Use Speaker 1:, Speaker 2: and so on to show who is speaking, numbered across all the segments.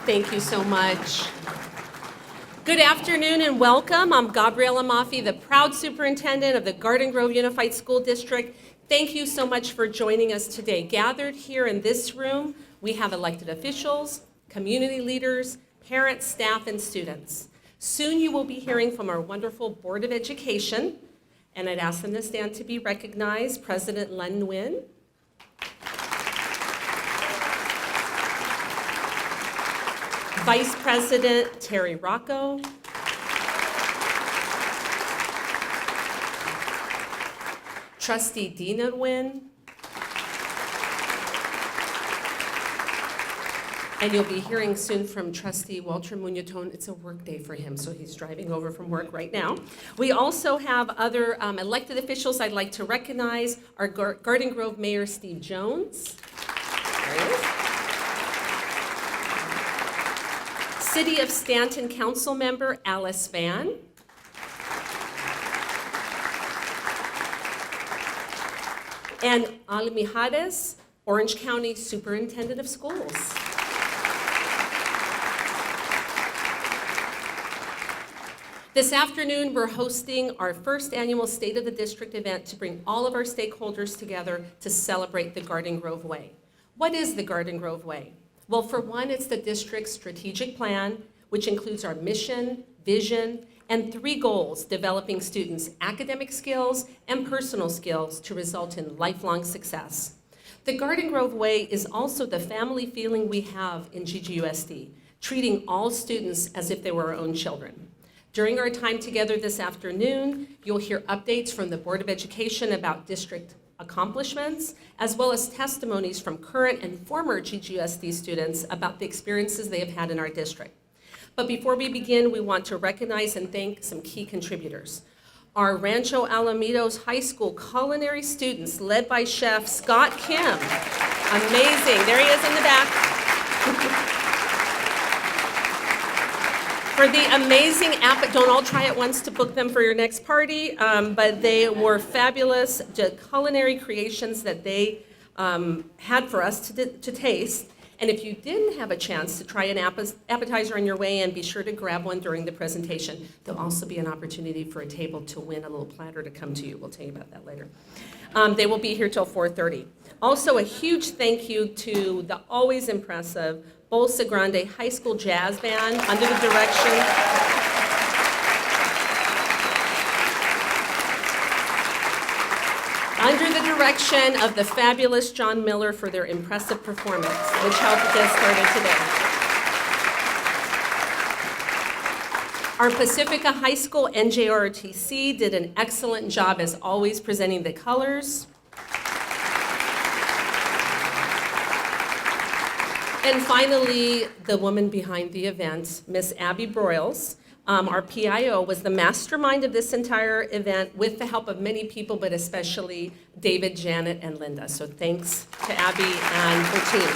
Speaker 1: Thank you so much. Good afternoon and welcome. I'm Gabriela Mafi, the proud superintendent of the Garden Grove Unified School District. Thank you so much for joining us today. Gathered here in this room, we have elected officials, community leaders, parents, staff, and students. Soon you will be hearing from our wonderful Board of Education, and I'd ask them to stand to be recognized. President Len Nguyen. Vice President Terry Rocco. Trustee Dina Nguyen. And you'll be hearing soon from Trustee Walter Muñetón. It's a work day for him, so he's driving over from work right now. We also have other elected officials I'd like to recognize. Our Garden Grove Mayor Steve Jones. There he is. City of Stanton Council Member Alice Van. And Alumni, Orange County Superintendent of Schools. This afternoon, we're hosting our first annual State of the District event to bring all of our stakeholders together to celebrate the Garden Grove Way. What is the Garden Grove Way? Well, for one, it's the district's strategic plan, which includes our mission, vision, and 3 goals: developing students' academic skills and personal skills to result in lifelong success. The Garden Grove Way is also the family feeling we have in GGUSD, treating all students as if they were our own children. During our time together this afternoon, you'll hear updates from the Board of Education about district accomplishments, as well as testimonies from current and former GGUSD students about the experiences they have had in our district. But before we begin, we want to recognize and thank some key contributors. Our Rancho Alamitos High School culinary students, led by Chef Scott Kim. Amazing, there he is in the back. For the amazing don't all try at once to book them for your next party, but they were fabulous culinary creations that they had for us to taste. And if you didn't have a chance to try an appetizer on your way in, be sure to grab one during the presentation. There'll also be an opportunity for a table to win a little platter to come to you. We'll tell you about that later. They will be here till 4:30. Also, a huge thank you to the always impressive Bolsa Grande High School Jazz Band under the direction of the fabulous John Miller for their impressive performance, which helped get started today. Our Pacifica High School NJROTC did an excellent job as always presenting the colors. And finally, the woman behind the event, Miss Abby Broyles, our PIO, was the mastermind of this entire event with the help of many people, but especially David, Janet, and Linda. So thanks to Abby and her team.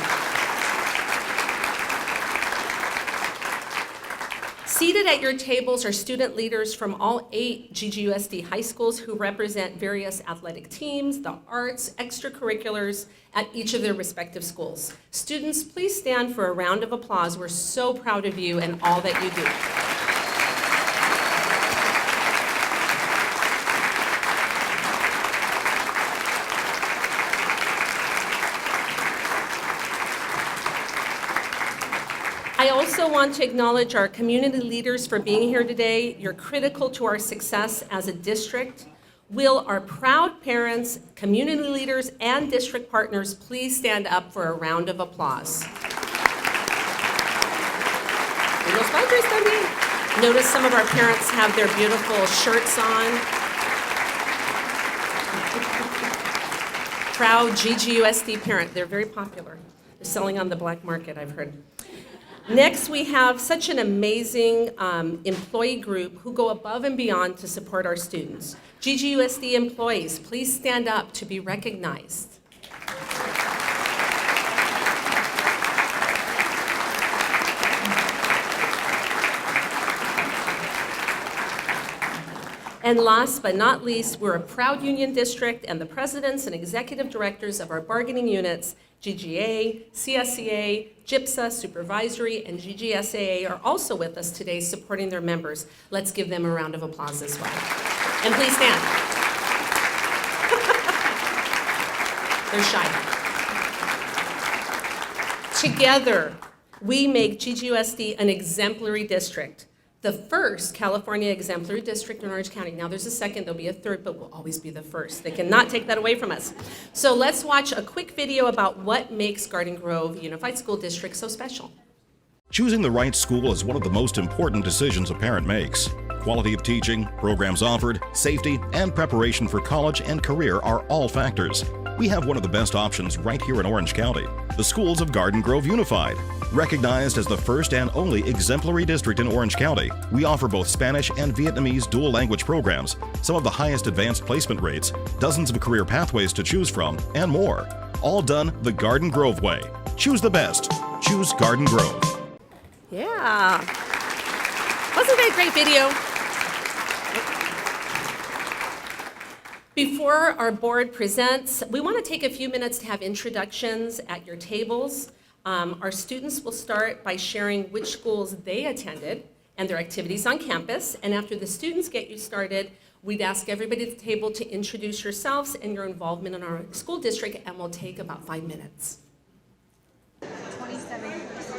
Speaker 1: Seated at your tables are student leaders from all 8 GGUSD high schools who represent various athletic teams, the arts, extracurriculars at each of their respective schools. Students, please stand for a round of applause. We're so proud of you and all that you do. I also want to acknowledge our community leaders for being here today. You're critical to our success as a district. Will our proud parents, community leaders, and district partners please stand up for a round of applause? Notice some of our parents have their beautiful shirts on. Proud GGUSD parent. They're very popular. They're selling on the black market, I've heard. Next, we have such an amazing employee group who go above and beyond to support our students. GGUSD employees, please stand up to be recognized. And last but not least, we're a proud union district, and the presidents and executive directors of our bargaining units GGA, CSCA, GIPSA, Supervisory, and GGSAA are also with us today supporting their members. Let's give them a round of applause as well. And please stand. They're shy. Together, we make GGUSD an exemplary district, the first California exemplary district in Orange County. Now there's a second, there'll be a third, but we'll always be the first. They cannot take that away from us. So let's watch a quick video about what makes Garden Grove Unified School District so special.
Speaker 2: Choosing the right school is one of the most important decisions a parent makes. Quality of teaching, programs offered, safety, and preparation for college and career are all factors. We have one of the best options right here in Orange County, the schools of Garden Grove Unified. Recognized as the first and only exemplary district in Orange County, we offer both Spanish and Vietnamese dual language programs, some of the highest advanced placement rates, dozens of career pathways to choose from, and more. All done the Garden Grove way. Choose the best. Choose Garden Grove.
Speaker 1: Yeah. Wasn't that a great video? Before our board presents, we want to take a few minutes to have introductions at your tables. Our students will start by sharing which schools they attended and their activities on campus. And after the students get you started, we'd ask everybody at the table to introduce yourselves and your involvement in our school district, and we'll take about 5 minutes.
Speaker 3: 27 years. It's a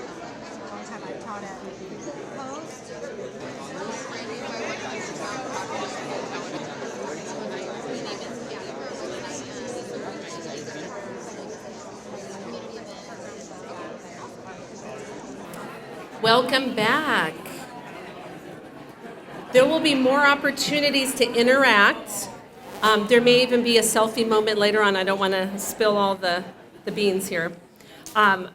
Speaker 3: long time I've taught at Post.
Speaker 1: Welcome back. There will be more opportunities to interact. There may even be a selfie moment later on. I don't want to spill all the beans here. But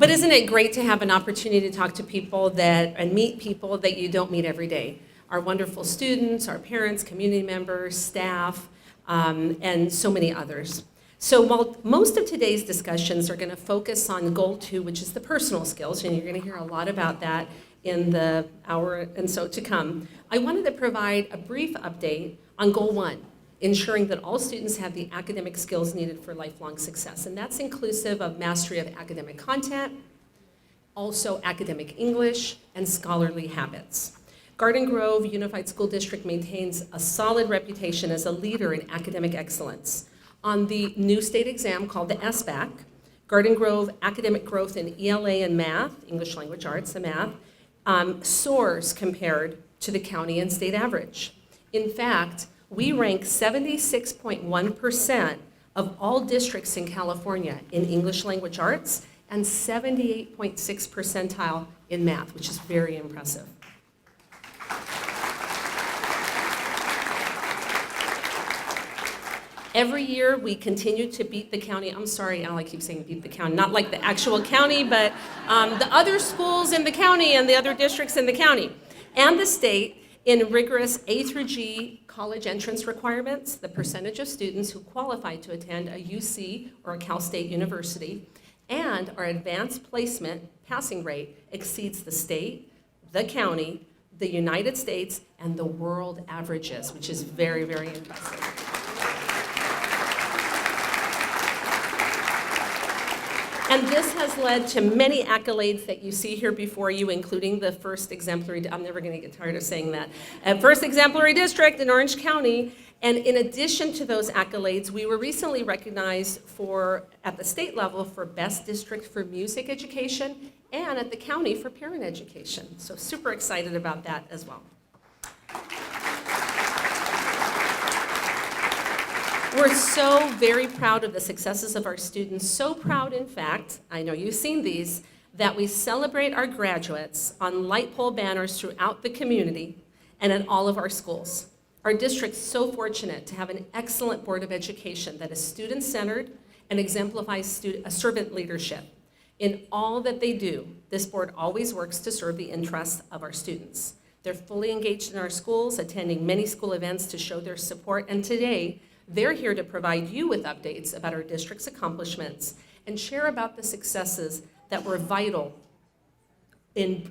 Speaker 1: isn't it great to have an opportunity to talk to people and meet people that you don't meet every day? Our wonderful students, our parents, community members, staff, and so many others. So while most of today's discussions are going to focus on goal 2, which is the personal skills, and you're going to hear a lot about that in the hour and so to come, I wanted to provide a brief update on goal 1, ensuring that all students have the academic skills needed for lifelong success. And that's inclusive of mastery of academic content, also academic English, and scholarly habits. Garden Grove Unified School District maintains a solid reputation as a leader in academic excellence. On the new state exam called the SBAC, Garden Grove academic growth in ELA and math, English language arts and math, soars compared to the county and state average. In fact, we rank 76.1% of all districts in California in English language arts and 78.6 percentile in math, which is very impressive. Every year, we continue to beat the county. I'm sorry, Al, I keep saying beat the county, not like the actual county, but the other schools in the county and the other districts in the county and the state in rigorous A through G college entrance requirements, the percentage of students who qualify to attend a UC or a Cal State University, and our advanced placement passing rate exceeds the state, the county, the United States, and the world averages, which is very, very impressive. And this has led to many accolades that you see here before you, including the first exemplary, I'm never going to get tired of saying that, first exemplary district in Orange County. And in addition to those accolades, we were recently recognized at the state level for Best District for Music Education and at the county for Parent Education. So super excited about that as well. We're so very proud of the successes of our students, so proud, in fact, I know you've seen these, that we celebrate our graduates on light pole banners throughout the community and in all of our schools. Our district's so fortunate to have an excellent Board of Education that is student-centered and exemplifies servant leadership. In all that they do, this board always works to serve the interests of our students. They're fully engaged in our schools, attending many school events to show their support, and today, they're here to provide you with updates about our district's accomplishments and share about the successes that were vital in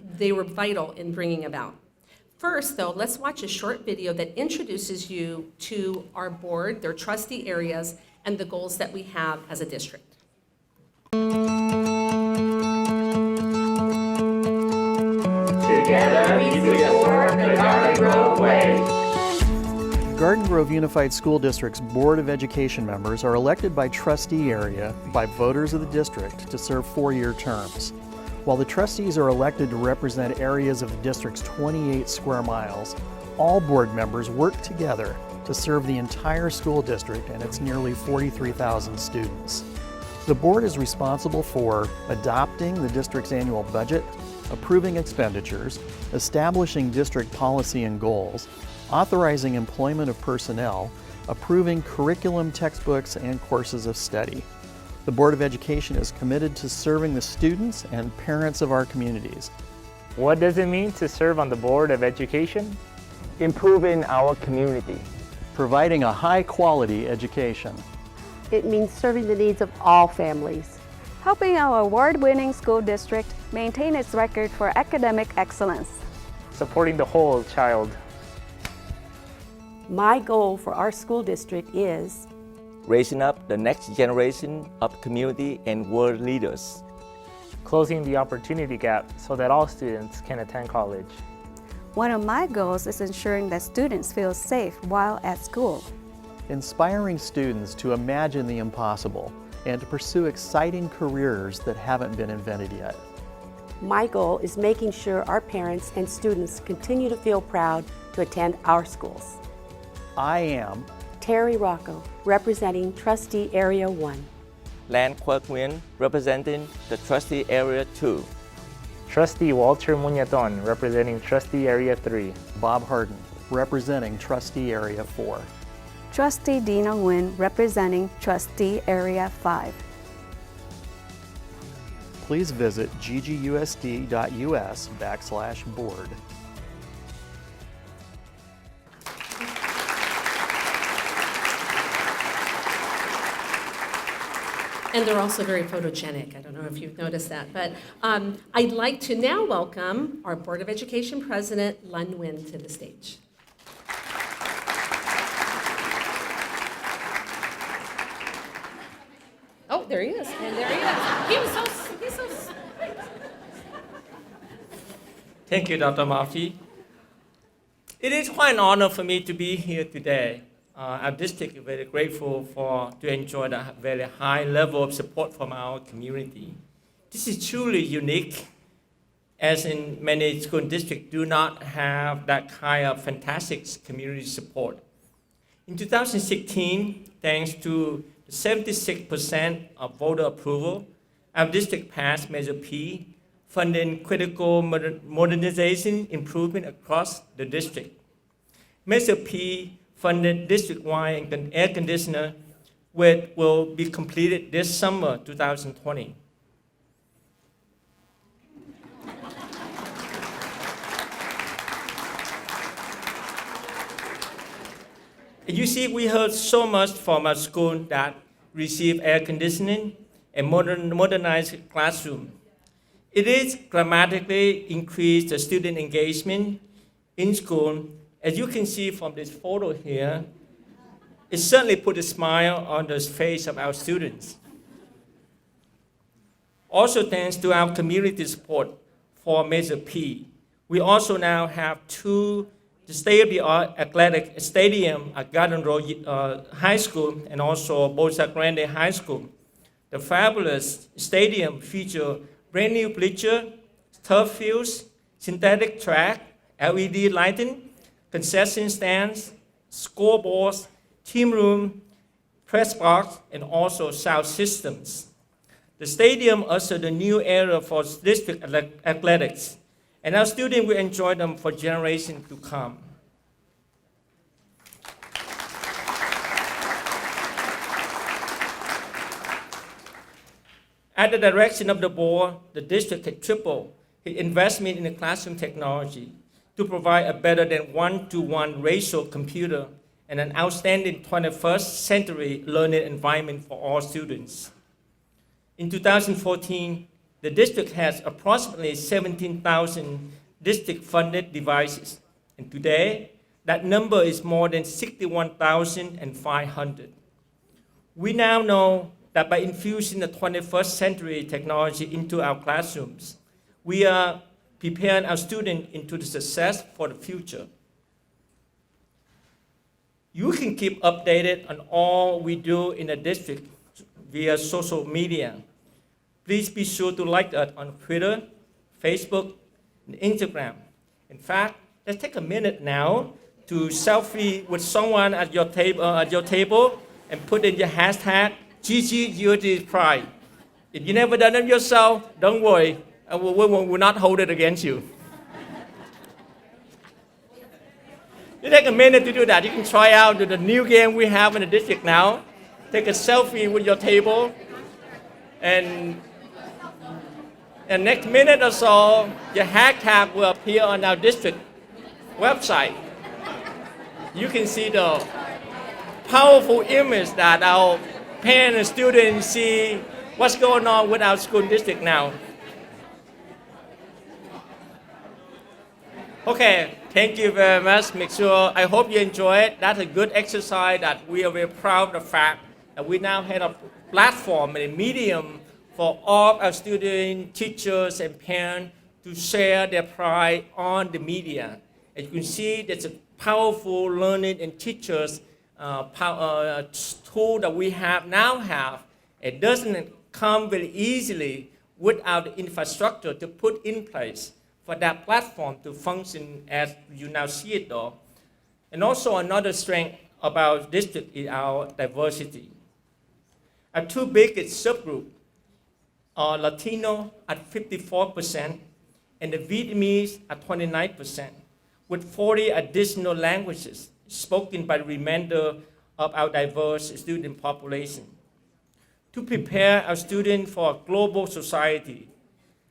Speaker 1: bringing about. First, though, let's watch a short video that introduces you to our board, their trustee areas, and the goals that we have as a district.
Speaker 4: Together we support the Garden Grove Way.
Speaker 5: Garden Grove Unified School District's Board of Education members are elected by trustee area by voters of the district to serve 4-year terms. While the trustees are elected to represent areas of the district's 28 square miles, all board members work together to serve the entire school district and its nearly 43,000 students. The board is responsible for adopting the district's annual budget, approving expenditures, establishing district policy and goals, authorizing employment of personnel, approving curriculum, textbooks, and courses of study. The Board of Education is committed to serving the students and parents of our communities.
Speaker 6: What does it mean to serve on the Board of Education?
Speaker 7: Improving our community.
Speaker 5: Providing a high-quality education.
Speaker 8: It means serving the needs of all families.
Speaker 9: Helping our award-winning school district maintain its record for academic excellence.
Speaker 6: Supporting the whole child.
Speaker 8: My goal for our school district is
Speaker 7: Raising up the next generation of community and world leaders.
Speaker 6: Closing the opportunity gap so that all students can attend college.
Speaker 9: One of my goals is ensuring that students feel safe while at school.
Speaker 5: Inspiring students to imagine the impossible and to pursue exciting careers that haven't been invented yet.
Speaker 8: My goal is making sure our parents and students continue to feel proud to attend our schools.
Speaker 5: I am
Speaker 8: Terry Rocco, representing Trustee Area 1.
Speaker 7: Lan Quoc Nguyen, representing the Trustee Area 2.
Speaker 6: Trustee Walter Muñaton, representing Trustee Area 3.
Speaker 5: Bob Harden, representing Trustee Area 4.
Speaker 9: Trustee Dina Nguyen, representing Trustee Area 5.
Speaker 5: Please visit ggusd.us/board.
Speaker 1: And they're also very photogenic. I don't know if you've noticed that. But I'd like to now welcome our Board of Education President, Lun Nguyen, to the stage. Oh, there he is. And there he is. He's so.
Speaker 10: Thank you, Dr. Mafi. It is quite an honor for me to be here today. Our district is very grateful to enjoy the very high level of support from our community. This is truly unique, as in many school districts do not have that kind of fantastic community support. In 2016, thanks to 76% of voter approval, our district passed Measure P, funding critical modernization improvement across the district. Measure P funded district-wide air conditioner, which will be completed this summer, 2020. You see, we heard so much from our school that receive air conditioning and modernized classroom. It is dramatically increased the student engagement in school. As you can see from this photo here, it certainly put a smile on the face of our students. Also, thanks to our community support for Measure P, we also now have two state-of-the-art athletic stadium at Garden Grove High School and also Bolsa Grande High School. The fabulous stadium features brand new bleacher, turf fields, synthetic track, LED lighting, concession stands, scoreboards, team room, press box, and also sound systems. The stadium ushered a new era for district athletics, and our students will enjoy them for generations to come. At the direction of the board, the district had tripled its investment in the classroom technology to provide a better than 1-to-1 ratio computer and an outstanding 21st century learning environment for all students. In 2014, the district has approximately 17,000 district-funded devices, and today, that number is more than 61,500. We now know that by infusing the 21st century technology into our classrooms, we are preparing our students into the success for the future. You can keep updated on all we do in the district via social media. Please be sure to like us on Twitter, Facebook, and Instagram. In fact, let's take a minute now to selfie with someone at your table and put in your hashtag GGUSD Pride. If you never done it yourself, don't worry, we will not hold it against you. You take a minute to do that. You can try out the new game we have in the district now. Take a selfie with your table, and next minute or so, your hashtag will appear on our district website. You can see the powerful image that our parents and students see what's going on with our school district now. Okay, thank you very much. Make sure, I hope you enjoy it. That's a good exercise that we are very proud of the fact that we now have a platform and a medium for all our students, teachers, and parents to share their pride on the media. As you can see, there's a powerful learning and teachers tool that we now have. It doesn't come very easily without the infrastructure to put in place for that platform to function as you now see it though. And also another strength of our district is our diversity. Our two biggest subgroups are Latino at 54% and the Vietnamese at 29%, with 40 additional languages spoken by the remainder of our diverse student population. To prepare our students for a global society,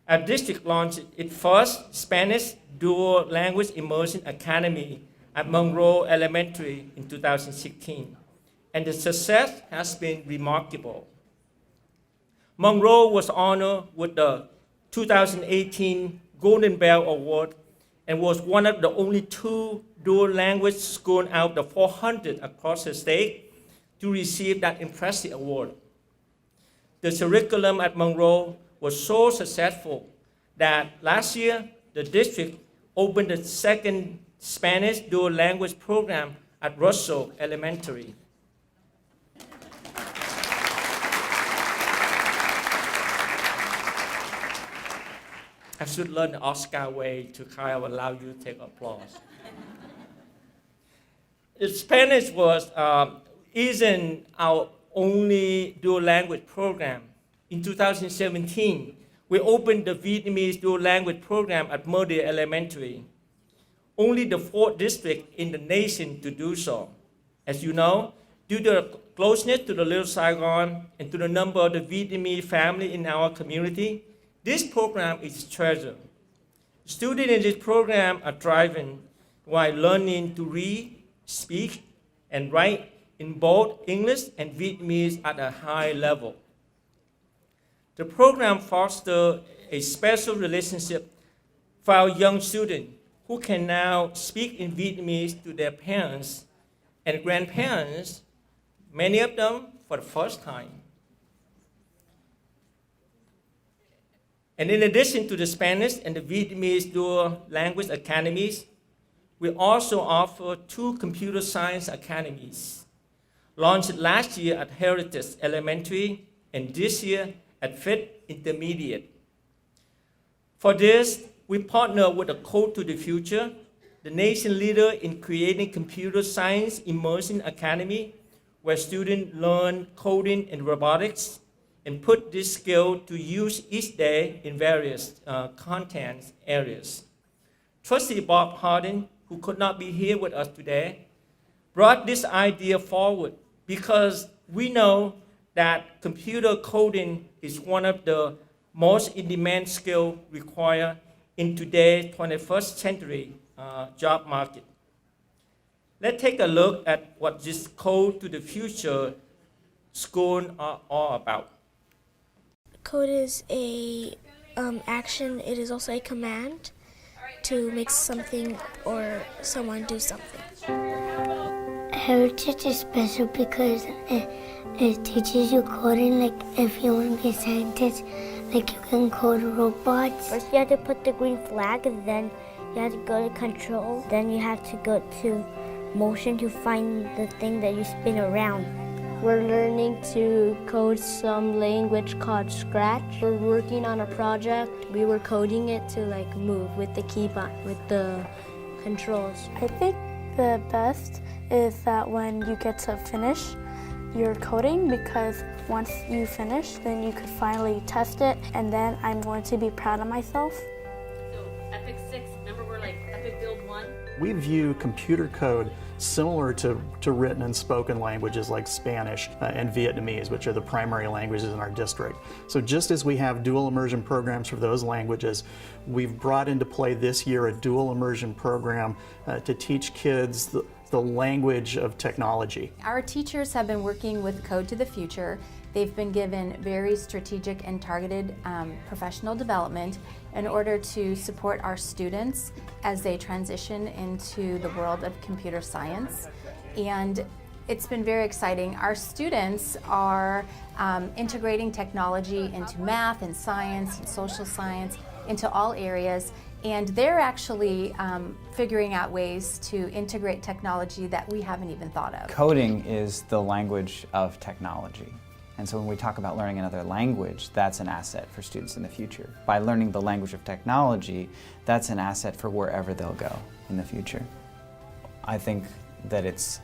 Speaker 10: our district launched its first Spanish dual language immersion academy at Monroe Elementary in 2016, and the success has been remarkable. Monroe was honored with the 2018 Golden Bell Award and was one of the only 2 dual language schools out of the 400 across the state to receive that impressive award. The curriculum at Monroe was so successful that last year the district opened the second Spanish dual language program at Russell Elementary. I should learn the Oscar way to kind of allow you to take applause. Spanish isn't our only dual language program. In 2017, we opened the Vietnamese dual language program at Murdy Elementary, only the 4th district in the nation to do so. As you know, due to the closeness to the Little Saigon and to the number of the Vietnamese family in our community, this program is a treasure. Students in this program are thriving while learning to read, speak, and write in both English and Vietnamese at a high level. The program fosters a special relationship for our young students who can now speak in Vietnamese to their parents and grandparents, many of them for the first time. And in addition to the Spanish and the Vietnamese dual language academies, we also offer 2 computer science academies, launched last year at Heritage Elementary and this year at Fifth Intermediate. For this, we partner with the Code to the Future, the nation leader in creating computer science immersion academy, where students learn coding and robotics and put this skill to use each day in various content areas. Trustee Bob Hardin, who could not be here with us today, brought this idea forward because we know that computer coding is one of the most in-demand skills required in today's 21st century job market. Let's take a look at what this Code to the Future school are all about.
Speaker 11: Code is a action. It is also a command to make something or someone do something.
Speaker 12: Heritage is special because
Speaker 11: It teaches you coding, like if you want to be a scientist, like you can code robots. First you have to put the green flag, and then you have to go to control. Then you have to go to motion to find the thing that you spin around. We're learning to code some language called Scratch. We're working on a project. We were coding it to like move with the keyboard, with the controls.
Speaker 12: I think the best is that when you get to finish your coding, because once you finish, then you could finally test it, and then I'm going to be proud of myself.
Speaker 1: So Epic 6, remember we're like Epic Build 1?
Speaker 5: We view computer code similar to written and spoken languages like Spanish and Vietnamese, which are the primary languages in our district. So just as we have dual immersion programs for those languages, we've brought into play this year a dual immersion program to teach kids the language of technology.
Speaker 13: Our teachers have been working with Code to the Future. They've been given very strategic and targeted professional development in order to support our students as they transition into the world of computer science. And it's been very exciting. Our students are integrating technology into math and science and social science, into all areas. And they're actually figuring out ways to integrate technology that we haven't even thought of.
Speaker 14: Coding is the language of technology. And so when we talk about learning another language, that's an asset for students in the future. By learning the language of technology, that's an asset for wherever they'll go in the future. I think that it's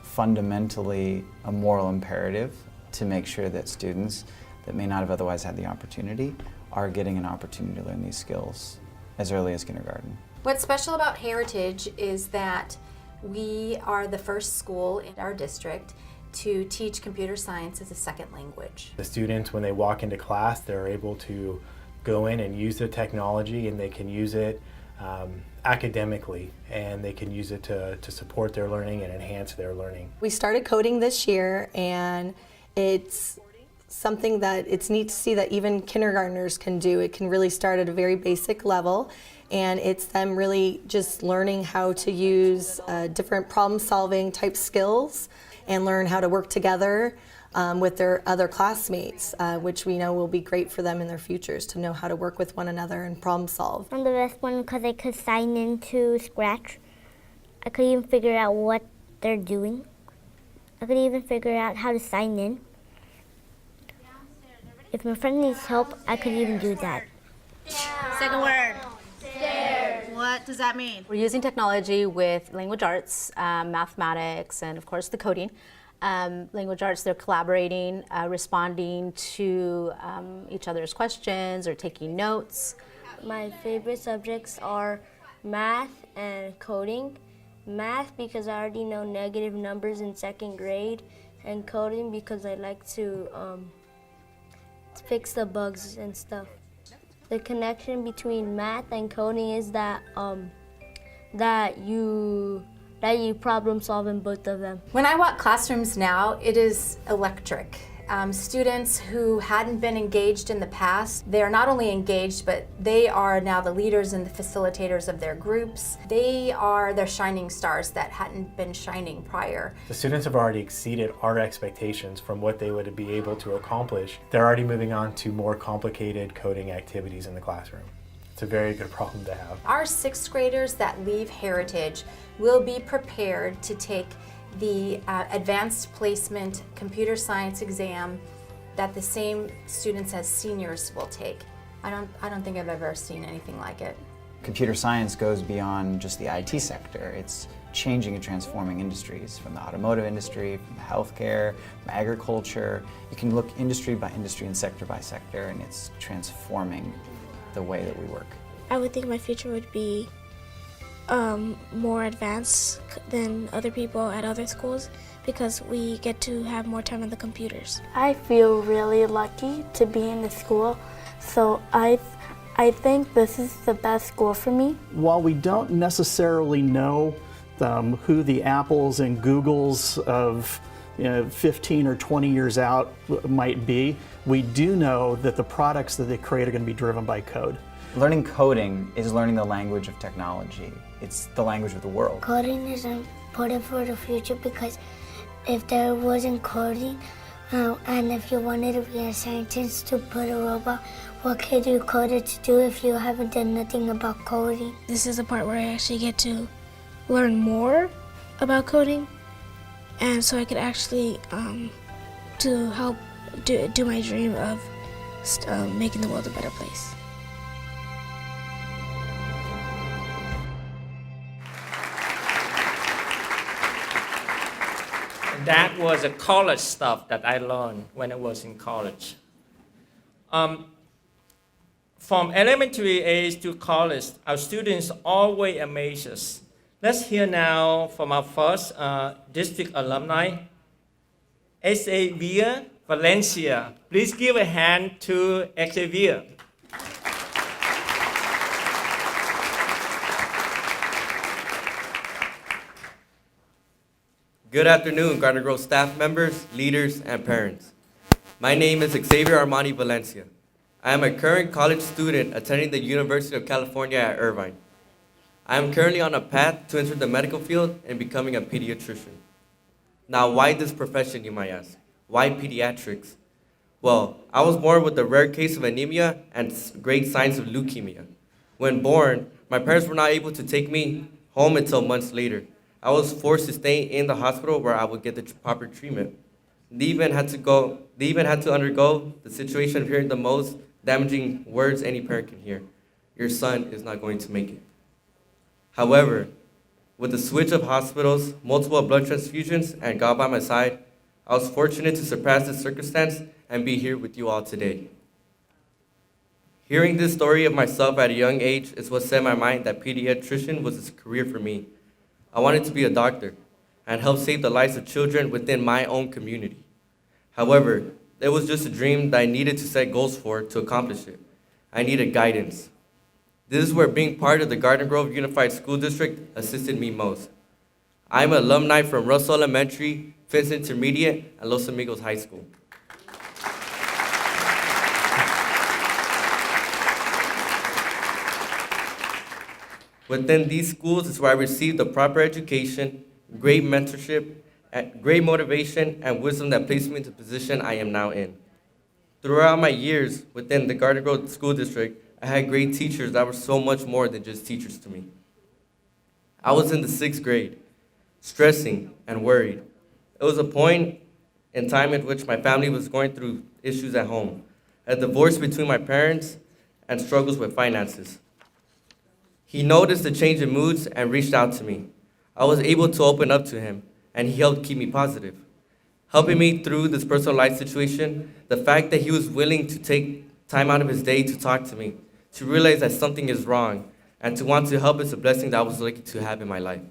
Speaker 14: fundamentally a moral imperative to make sure that students that may not have otherwise had the opportunity are getting an opportunity to learn these skills as early as kindergarten.
Speaker 13: What's special about Heritage is that we are the first school in our district to teach computer science as a second language.
Speaker 15: The students, when they walk into class, they're able to go in and use the technology, and they can use it academically, and they can use it to support their learning and enhance their learning.
Speaker 16: We started coding this year, and it's something that it's neat to see that even kindergartners can do. It can really start at a very basic level, and it's them really just learning how to use different problem-solving type skills and learn how to work together with their other classmates, which we know will be great for them in their futures, to know how to work with one another and problem solve.
Speaker 11: I'm the best one because I could sign into Scratch. I could even figure out what they're doing. I could even figure out how to sign in. If my friend needs help, I could even do that.
Speaker 3: Second word. Stairs. What does that mean?
Speaker 17: We're using technology with language arts, mathematics, and of course the coding. Language arts, they're collaborating, responding to each other's questions or taking notes.
Speaker 11: My favorite subjects are math and coding. Math because I already know negative numbers in second grade, and coding because I like to fix the bugs and stuff. The connection between math and coding is that you problem solve in both of them.
Speaker 13: When I walk classrooms now, it is electric. Students who hadn't been engaged in the past, they are not only engaged, but they are now the leaders and the facilitators of their groups. They are their shining stars that hadn't been shining prior.
Speaker 15: The students have already exceeded our expectations from what they would be able to accomplish. They're already moving on to more complicated coding activities in the classroom. It's a very good problem to have.
Speaker 13: Our sixth graders that leave Heritage will be prepared to take the advanced placement computer science exam that the same students as seniors will take. I don't think I've ever seen anything like it.
Speaker 14: Computer science goes beyond just the IT sector. It's changing and transforming industries, from the automotive industry, from healthcare, from agriculture. You can look industry by industry and sector by sector, and it's transforming the way that we work.
Speaker 11: I would think my future would be more advanced than other people at other schools because we get to have more time on the computers.
Speaker 12: I feel really lucky to be in the school, so I think this is the best school for me.
Speaker 5: While we don't necessarily know who the Apples and Googles of 15 or 20 years out might be, we do know that the products that they create are going to be driven by code.
Speaker 14: Learning coding is learning the language of technology. It's the language of the world.
Speaker 11: Coding is important for the future because if there wasn't coding, And if you wanted to be a scientist to put a robot, what could you code it to do if you haven't done nothing about coding?
Speaker 18: This is the part where I actually get to learn more about coding, and so I could actually to help do my dream of making the world a better place.
Speaker 10: That was the college stuff that I learned when I was in college. From elementary age to college, our students always amaze us. Let's hear now from our first district alumni, Xavier Valencia. Please give a hand to Xavier.
Speaker 19: Good afternoon, Gardner Grove staff members, leaders, and parents. My name is Xavier Armani Valencia. I am a current college student attending the University of California at Irvine. I am currently on a path to enter the medical field and becoming a pediatrician. Now, why this profession, you might ask? Why pediatrics? Well, I was born with a rare case of anemia and great signs of leukemia. When born, my parents were not able to take me home until months later. I was forced to stay in the hospital where I would get the proper treatment. They even had to undergo the situation of hearing the most damaging words any parent can hear. Your son is not going to make it. However, with the switch of hospitals, multiple blood transfusions, and God by my side, I was fortunate to surpass this circumstance and be here with you all today. Hearing this story of myself at a young age is what set in my mind that pediatrician was a career for me. I wanted to be a doctor and help save the lives of children within my own community. However, it was just a dream that I needed to set goals for to accomplish it. I needed guidance. This is where being part of the Garden Grove Unified School District assisted me most. I'm an alumni from Russell Elementary, Fitz Intermediate, and Los Amigos High School. Within these schools is where I received the proper education, great mentorship, great motivation, and wisdom that placed me in the position I am now in. Throughout my years within the Garden Grove School District, I had great teachers that were so much more than just teachers to me. I was in the 6th grade, stressing and worried. It was a point in time in which my family was going through issues at home, a divorce between my parents, and struggles with finances. He noticed the change in moods and reached out to me. I was able to open up to him, and he helped keep me positive. Helping me through this personal life situation, the fact that he was willing to take time out of his day to talk to me, to realize that something is wrong, and to want to help is a blessing that I was lucky to have in my life.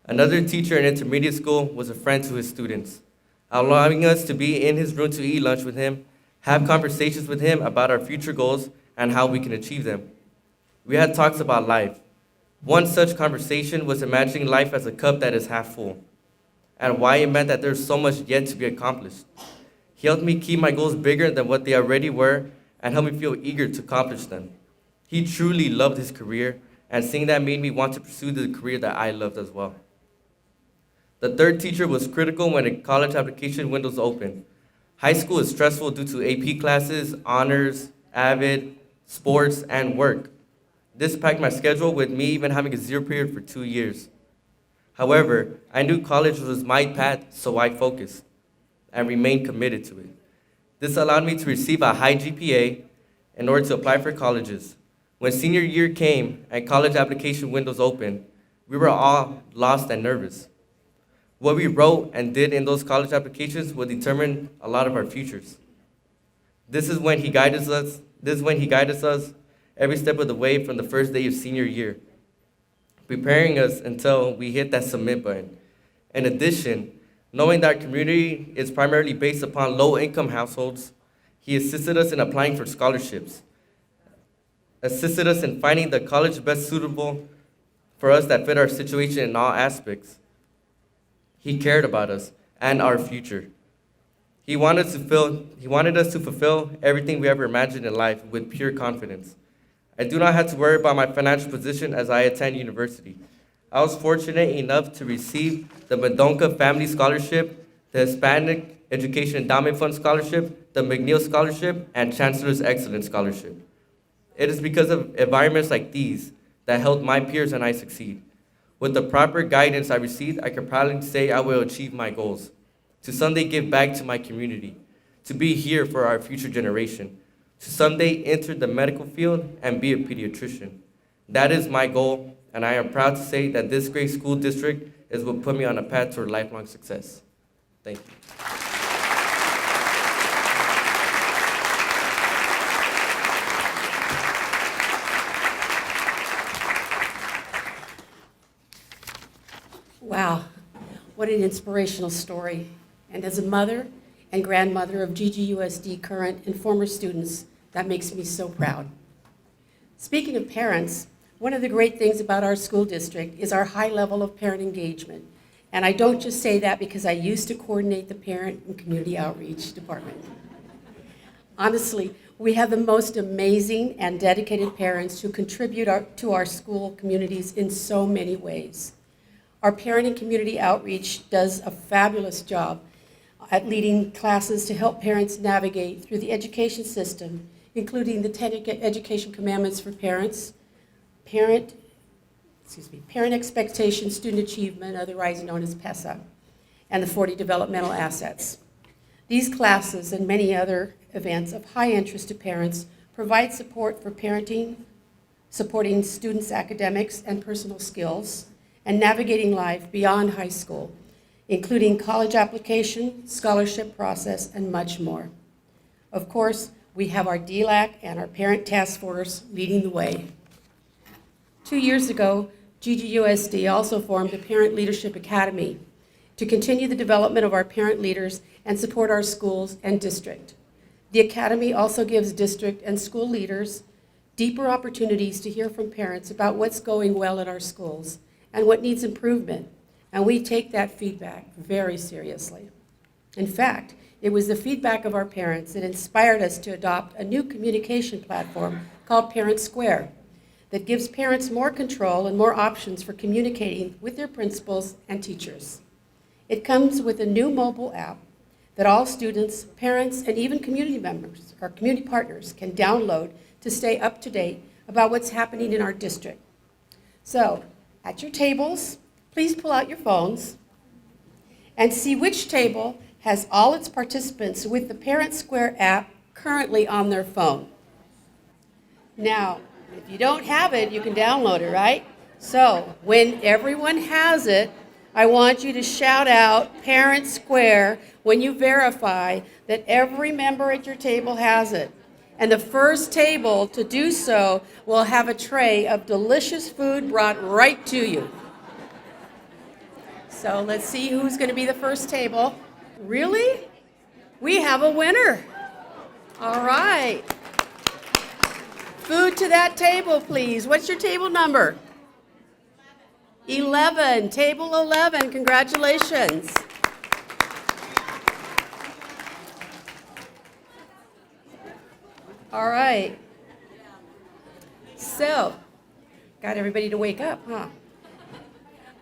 Speaker 19: Another teacher in intermediate school was a friend to his students, allowing us to be in his room to eat lunch with him, have conversations with him about our future goals and how we can achieve them. We had talks about life. One such conversation was imagining life as a cup that is half full, and why it meant that there's so much yet to be accomplished. He helped me keep my goals bigger than what they already were and helped me feel eager to accomplish them. He truly loved his career, and seeing that made me want to pursue the career that I loved as well. The third teacher was critical when a college application windows open. High school is stressful due to AP classes, honors, AVID, sports, and work. This packed my schedule with me even having a 0 period for 2 years. However, I knew college was my path, so I focused and remained committed to it. This allowed me to receive a high GPA in order to apply for colleges. When senior year came and college application windows opened, we were all lost and nervous. What we wrote and did in those college applications would determine a lot of our futures. This is when he guided us every step of the way from the first day of senior year, preparing us until we hit that submit button. In addition, knowing that our community is primarily based upon low-income households, he assisted us in applying for scholarships, assisted us in finding the college best suitable for us that fit our situation in all aspects. He cared about us and our future. He wanted us to fulfill everything we ever imagined in life with pure confidence. I do not have to worry about my financial position as I attend university. I was fortunate enough to receive the Mendonca Family Scholarship, the Education Endowment Fund Scholarship, the McNeil Scholarship, and Chancellor's Excellence Scholarship. It is because of environments like these that helped my peers and I succeed. With the proper guidance I received, I can proudly say I will achieve my goals, to someday give back to my community, to be here for our future generation, to someday enter the medical field and be a pediatrician. That is my goal, and I am proud to say that this great school district is what put me on a path toward lifelong success. Thank you.
Speaker 20: Wow, what an inspirational story. And as a mother and grandmother of GGUSD current and former students, that makes me so proud. Speaking of parents, one of the great things about our school district is our high level of parent engagement. And I don't just say that because I used to coordinate the parent and community outreach department. Honestly, we have the most amazing and dedicated parents who contribute to our school communities in so many ways. Our parent and community outreach does a fabulous job at leading classes to help parents navigate through the education system, including the 10 Education Commandments for Parents, Parent Expectation Student Achievement, otherwise known as PESA, and the 40 Developmental Assets. These classes and many other events of high interest to parents provide support for parenting, supporting students' academics and personal skills, and navigating life beyond high school, including college application, scholarship process, and much more. Of course, we have our DLAC and our Parent Task Force leading the way. 2 years ago, GGUSD also formed a Parent Leadership Academy to continue the development of our parent leaders and support our schools and district. The Academy also gives district and school leaders deeper opportunities to hear from parents about what's going well in our schools and what needs improvement, and we take that feedback very seriously. In fact, it was the feedback of our parents that inspired us to adopt a new communication platform called Parent Square that gives parents more control and more options for communicating with their principals and teachers. It comes with a new mobile app that all students, parents, and even community members or community partners can download to stay up to date about what's happening in our district. So, at your tables, please pull out your phones and see which table has all its participants with the Parent Square app currently on their phone. Now, if you don't have it, you can download it, right? So, when everyone has it, I want you to shout out Parent Square when you verify that every member at your table has it. And the first table to do so will have a tray of delicious food brought right to you. So let's see who's going to be the first table. Really? We have a winner. All right. Food to that table, please. What's your table number? 11. Table 11. Congratulations. All right. So, got everybody to wake up, huh?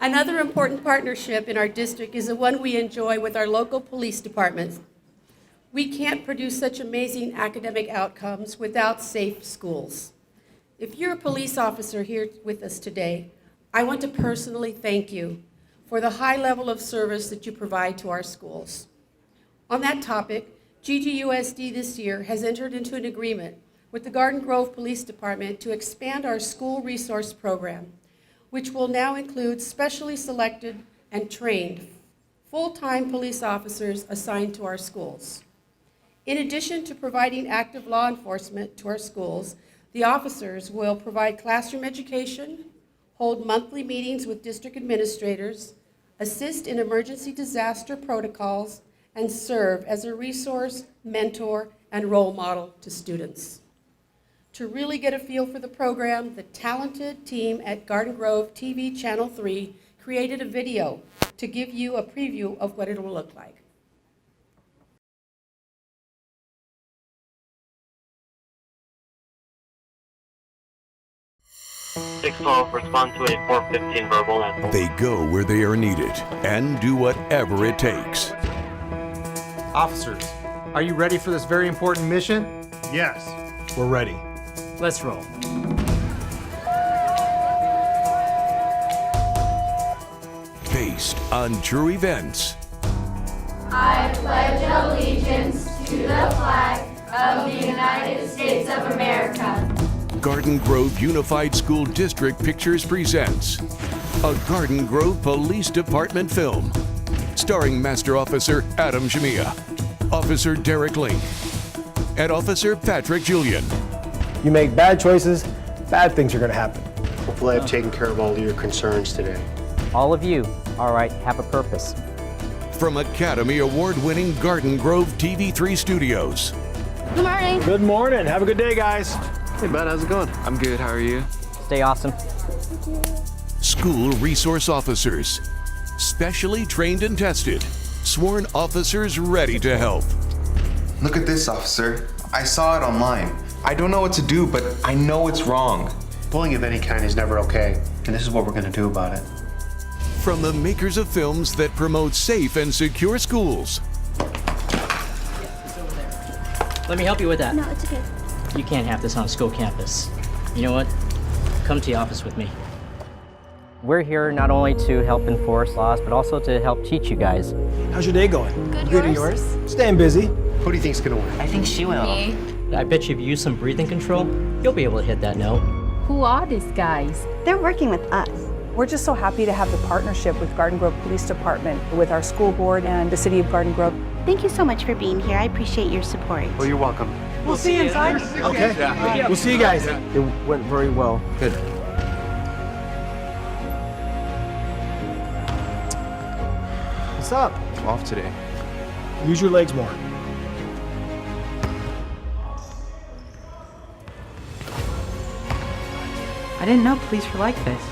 Speaker 20: Another important partnership in our district is the one we enjoy with our local police departments. We can't produce such amazing academic outcomes without safe schools. If you're a police officer here with us today, I want to personally thank you for the high level of service that you provide to our schools. On that topic, GGUSD this year has entered into an agreement with the Garden Grove Police Department to expand our school resource program, which will now include specially selected and trained full-time police officers assigned to our schools. In addition to providing active law enforcement to our schools, the officers will provide classroom education, hold monthly meetings with district administrators, assist in emergency disaster protocols, and serve as a resource, mentor, and role model to students. To really get a feel for the program, the talented team at Garden Grove TV Channel 3 created a video to give you a preview of what it will look like.
Speaker 21: 612, respond to a 415 verbal and
Speaker 22: They go where they are needed and do whatever it takes.
Speaker 2: Officers, are you ready for this very important mission?
Speaker 22: Yes, we're ready.
Speaker 2: Let's roll.
Speaker 23: Based on true events.
Speaker 4: I pledge allegiance to the flag of the United States of America.
Speaker 23: Garden Grove Unified School District Pictures presents a Garden Grove Police Department film starring Master Officer Adam Shamia, Officer Derek Link, and Officer Patrick Julian.
Speaker 22: You make bad choices, bad things are going to happen. Hopefully I've taken care of all of your concerns today.
Speaker 24: All of you, all right, have a purpose.
Speaker 23: From Academy Award-winning Garden Grove TV3 Studios.
Speaker 18: Good morning.
Speaker 22: Good morning. Have a good day, guys.
Speaker 25: Hey, bud, how's it going? I'm good. How are you?
Speaker 24: Stay awesome.
Speaker 23: School resource officers, specially trained and tested, sworn officers ready to help.
Speaker 26: Look at this, officer. I saw it online. I don't know what to do, but I know it's wrong.
Speaker 22: Bullying of any kind is never okay, and this is what we're going to do about it.
Speaker 23: From the makers of films that promote safe and secure schools.
Speaker 24: Let me help you with that.
Speaker 18: No, it's okay.
Speaker 24: You can't have this on a school campus. You know what? Come to the office with me. We're here not only to help enforce laws, but also to help teach you guys.
Speaker 22: How's your day going?
Speaker 18: Good,
Speaker 22: and yours? Staying busy. Who do you think's going to win?
Speaker 24: I think she will. Me. I bet you if you use some breathing control, you'll be able to hit that note.
Speaker 27: Who are these guys?
Speaker 28: They're working with us. We're just so happy to have the partnership with Garden Grove Police Department, with our school board and the city of Garden Grove.
Speaker 11: Thank you so much for being here. I appreciate your support.
Speaker 22: Well, you're welcome.
Speaker 28: We'll see you inside.
Speaker 22: Okay.
Speaker 24: Yeah.
Speaker 22: We'll see you guys. It went very well.
Speaker 23: Good.
Speaker 22: What's up?
Speaker 25: I'm off today.
Speaker 22: Use your legs more.
Speaker 28: I didn't know police were like this.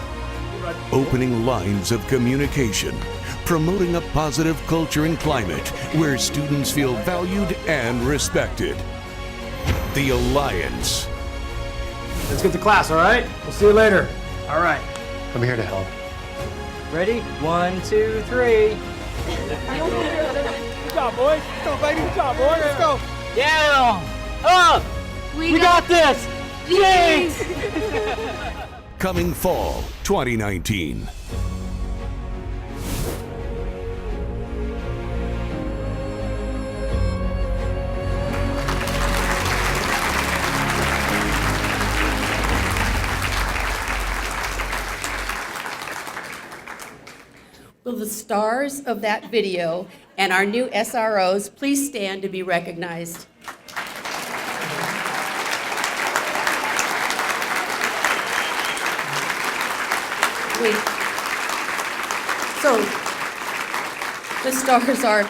Speaker 23: Opening lines of communication, promoting a positive culture and climate where students feel valued and respected. The Alliance.
Speaker 22: Let's get to class, all right? We'll see you later. All right. I'm here to help.
Speaker 24: Ready? 1, 2, 3.
Speaker 22: Good job, boys. Let's go, baby. Good job, boys. Let's go.
Speaker 24: Down! Up! We got this! Jinx!
Speaker 23: Coming fall 2019.
Speaker 20: Will the stars of that video and our new SROs please stand to be recognized? So, the stars are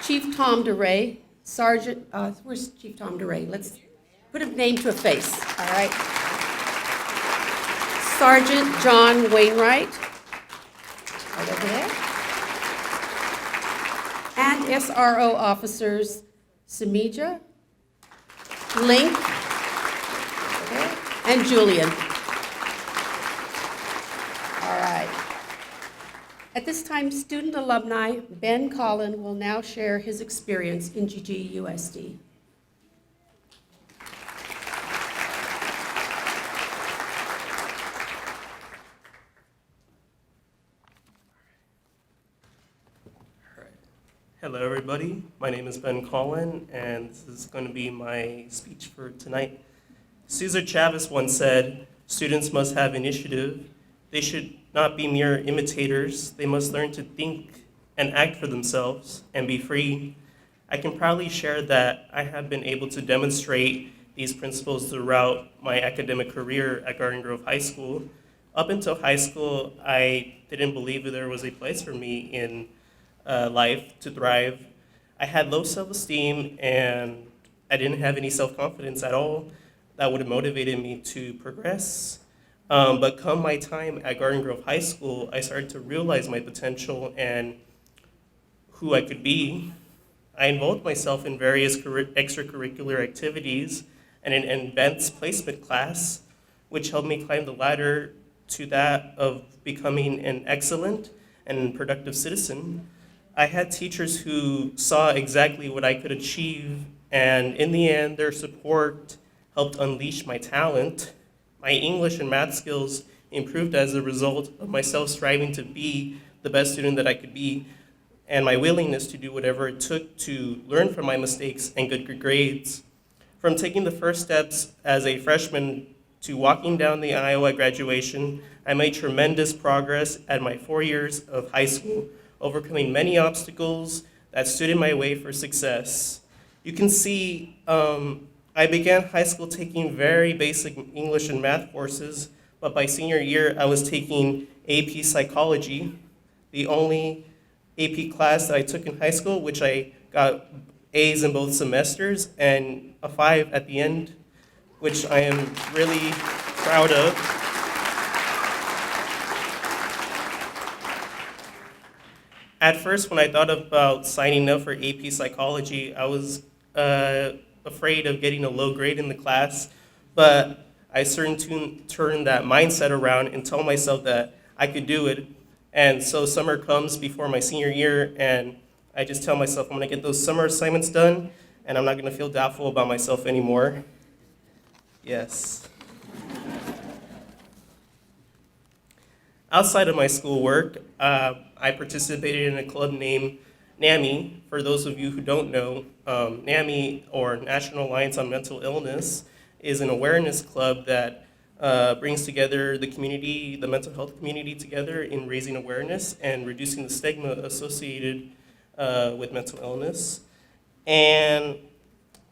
Speaker 20: Chief Tom DeRay, Sergeant, where's Chief Tom DeRay? Let's put a name to a face, all right? Sergeant John Wainwright, right over there. And SRO officers Samija, Link, okay, and Julian. All right. At this time, student alumni Ben Collin will now share his experience in GGUSD.
Speaker 29: Hello, everybody. My name is Ben Collin, and this is going to be my speech for tonight. Cesar Chavez once said, "Students must have initiative. They should not be mere imitators. They must learn to think and act for themselves and be free." I can proudly share that I have been able to demonstrate these principles throughout my academic career at Garden Grove High School. Up until high school, I didn't believe that there was a place for me in life to thrive. I had low self-esteem and I didn't have any self-confidence at all that would have motivated me to progress. But come my time at Garden Grove High School, I started to realize my potential and who I could be. I involved myself in various extracurricular activities and an advanced placement class, which helped me climb the ladder to that of becoming an excellent and productive citizen. I had teachers who saw exactly what I could achieve, and in the end, their support helped unleash my talent. My English and math skills improved as a result of myself striving to be the best student that I could be, and my willingness to do whatever it took to learn from my mistakes and good grades. From taking the first steps as a freshman to walking down the aisle at graduation, I made tremendous progress at my 4 years of high school, overcoming many obstacles that stood in my way for success. You can see I began high school taking very basic English and math courses, but by senior year I was taking AP Psychology, the only AP class that I took in high school, which I got A's in both semesters and a 5 at the end, which I am really proud of. At first, when I thought about signing up for AP Psychology, I was afraid of getting a low grade in the class, but I certainly turned that mindset around and told myself that I could do it. And so summer comes before my senior year, and I just tell myself I'm gonna get those summer assignments done, and I'm not gonna feel doubtful about myself anymore. Yes. Outside of my schoolwork, I participated in a club named NAMI. For those of you who don't know, NAMI, or National Alliance on Mental Illness, is an awareness club that brings together the community, the mental health community together in raising awareness and reducing the stigma associated with mental illness. And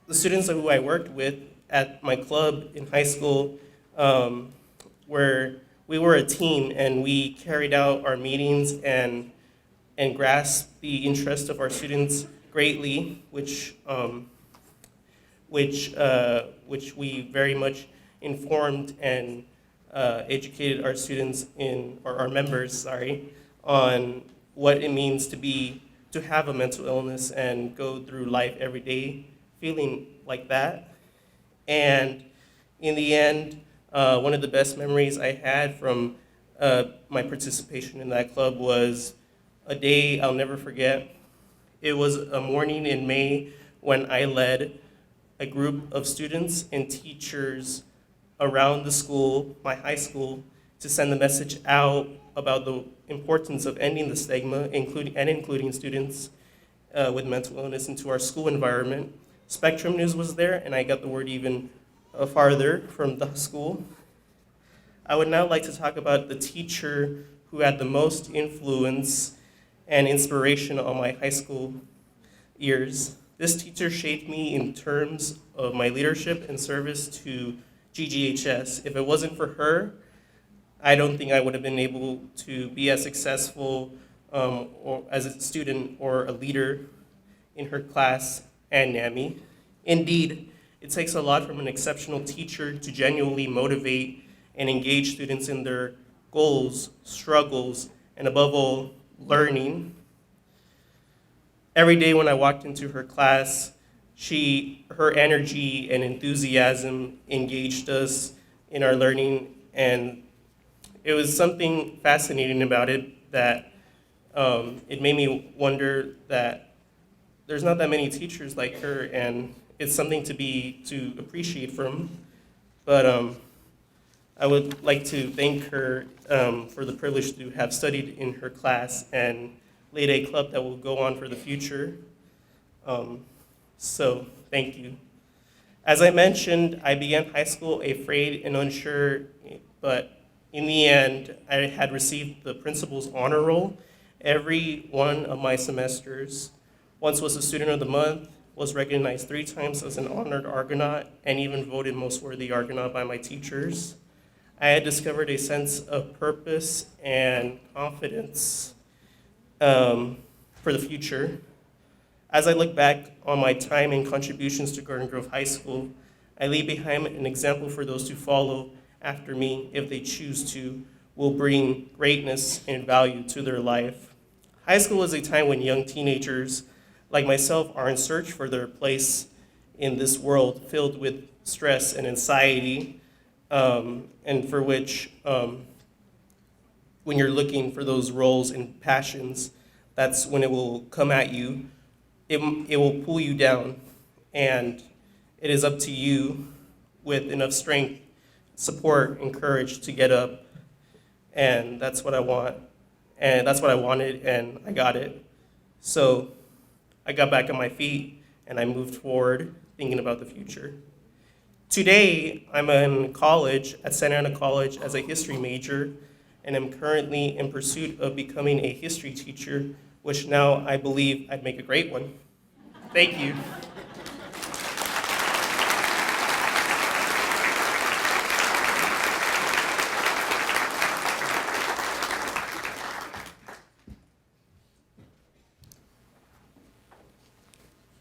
Speaker 29: the students who I worked with at my club in high school, we were a team, and we carried out our meetings and grasped the interest of our students greatly, which we very much informed and educated our students or our members, on what it means to have a mental illness and go through life every day feeling like that. And in the end, one of the best memories I had from my participation in that club was a day I'll never forget. It was a morning in May when I led a group of students and teachers around the school, my high school, to send the message out about the importance of ending the stigma, including students with mental illness into our school environment. Spectrum News was there, and I got the word even farther from the school. I would now like to talk about the teacher who had the most influence and inspiration on my high school years. This teacher shaped me in terms of my leadership and service to GGHS. If it wasn't for her, I don't think I would have been able to be as successful or as a student or a leader in her class and NAMI. Indeed, it takes a lot from an exceptional teacher to genuinely motivate and engage students in their goals, struggles, and above all, learning. Every day when I walked into her class, her energy and enthusiasm engaged us in our learning, and it was something fascinating about it that it made me wonder that there's not that many teachers like her, and it's something to appreciate from. But I would like to thank her for the privilege to have studied in her class and lead a club that will go on for the future. So thank you. As I mentioned, I began high school afraid and unsure, but in the end, I had received the principal's honor roll every one of my semesters. Once was a student of the month, was recognized 3 times as an honored Argonaut, and even voted most worthy Argonaut by my teachers. I had discovered a sense of purpose and confidence for the future. As I look back on my time and contributions to Garden Grove High School, I leave behind an example for those to follow after me, if they choose to, will bring greatness and value to their life. High school is a time when young teenagers like myself are in search for their place in this world filled with stress and anxiety, and for which, when you're looking for those roles and passions that's when it will come at you. It will pull you down, and it is up to you with enough strength, support, and courage to get up. And that's what I want. And that's what I wanted, and I got it. So I got back on my feet, and I moved forward, thinking about the future. Today, I'm in college at Santa Ana College as a history major, and I'm currently in pursuit of becoming a history teacher, which now I believe I'd make a great one. Thank you.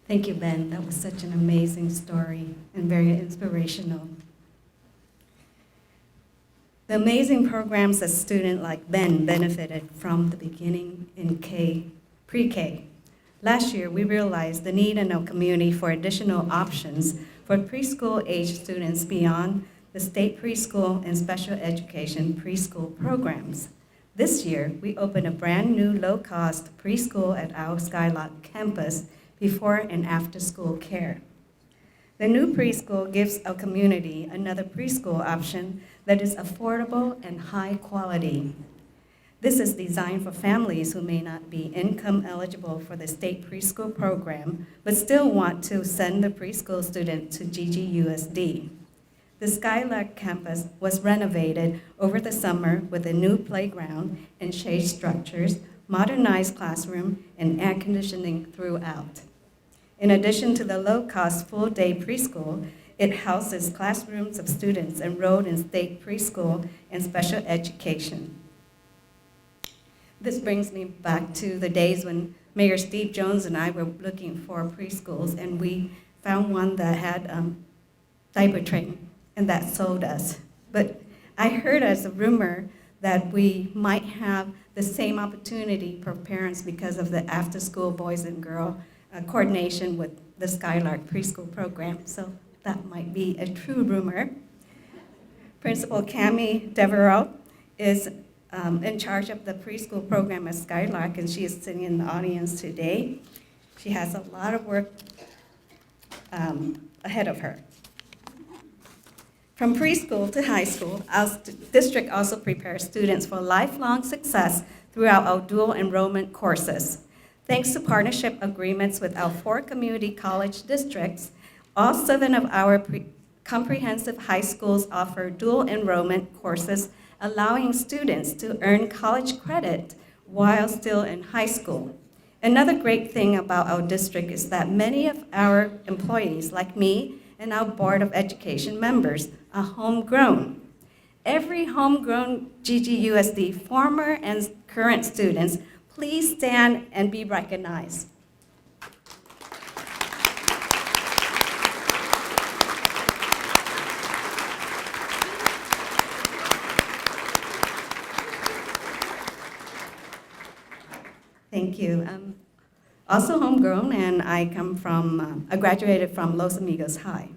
Speaker 1: Thank you, Ben. That was such an amazing story and very inspirational. The amazing programs that students like Ben benefited from the beginning in pre-K. Last year, we realized the need in our community for additional options for preschool-age students beyond the state preschool and special education preschool programs. This year, we opened a brand new low-cost preschool at our Skylark campus before and after school care. The new preschool gives our community another preschool option that is affordable and high quality. This is designed for families who may not be income eligible for the state preschool program, but still want to send the preschool student to GGUSD. The Skylark campus was renovated over the summer with a new playground and shade structures, modernized classroom, and air conditioning throughout. In addition to the low-cost full-day preschool, it houses classrooms of students enrolled in state preschool and special education. This brings me back to the days when Mayor Steve Jones and I were looking for preschools, and we found one that had diaper train, and that sold us. But I heard as a rumor that we might have the same opportunity for parents because of the after-school boys and girls coordination with the Skylark preschool program, so that might be a true rumor. Principal Cami Devereaux is in charge of the preschool program at Skylark, and she is sitting in the audience today. She has a lot of work ahead of her. From preschool to high school, our district also prepares students for lifelong success throughout our dual enrollment courses. Thanks to partnership agreements with our 4 community college districts, all 7 of our comprehensive high schools offer dual enrollment courses, allowing students to earn college credit while still in high school. Another great thing about our district is that many of our employees, like me and our Board of Education members, are homegrown. Every homegrown GGUSD former and current students, please stand and be recognized. Thank you. I'm also homegrown, and I graduated from Los Amigos High.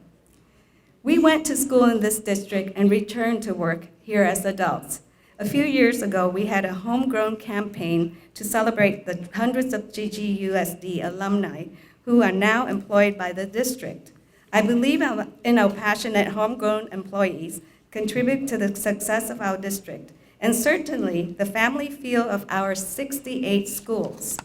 Speaker 1: We went to school in this district and returned to work here as adults. A few years ago, we had a homegrown campaign to celebrate the hundreds of GGUSD alumni who are now employed by the district. I believe in our passionate homegrown employees contribute to the success of our district, and certainly the family feel of our 68 schools.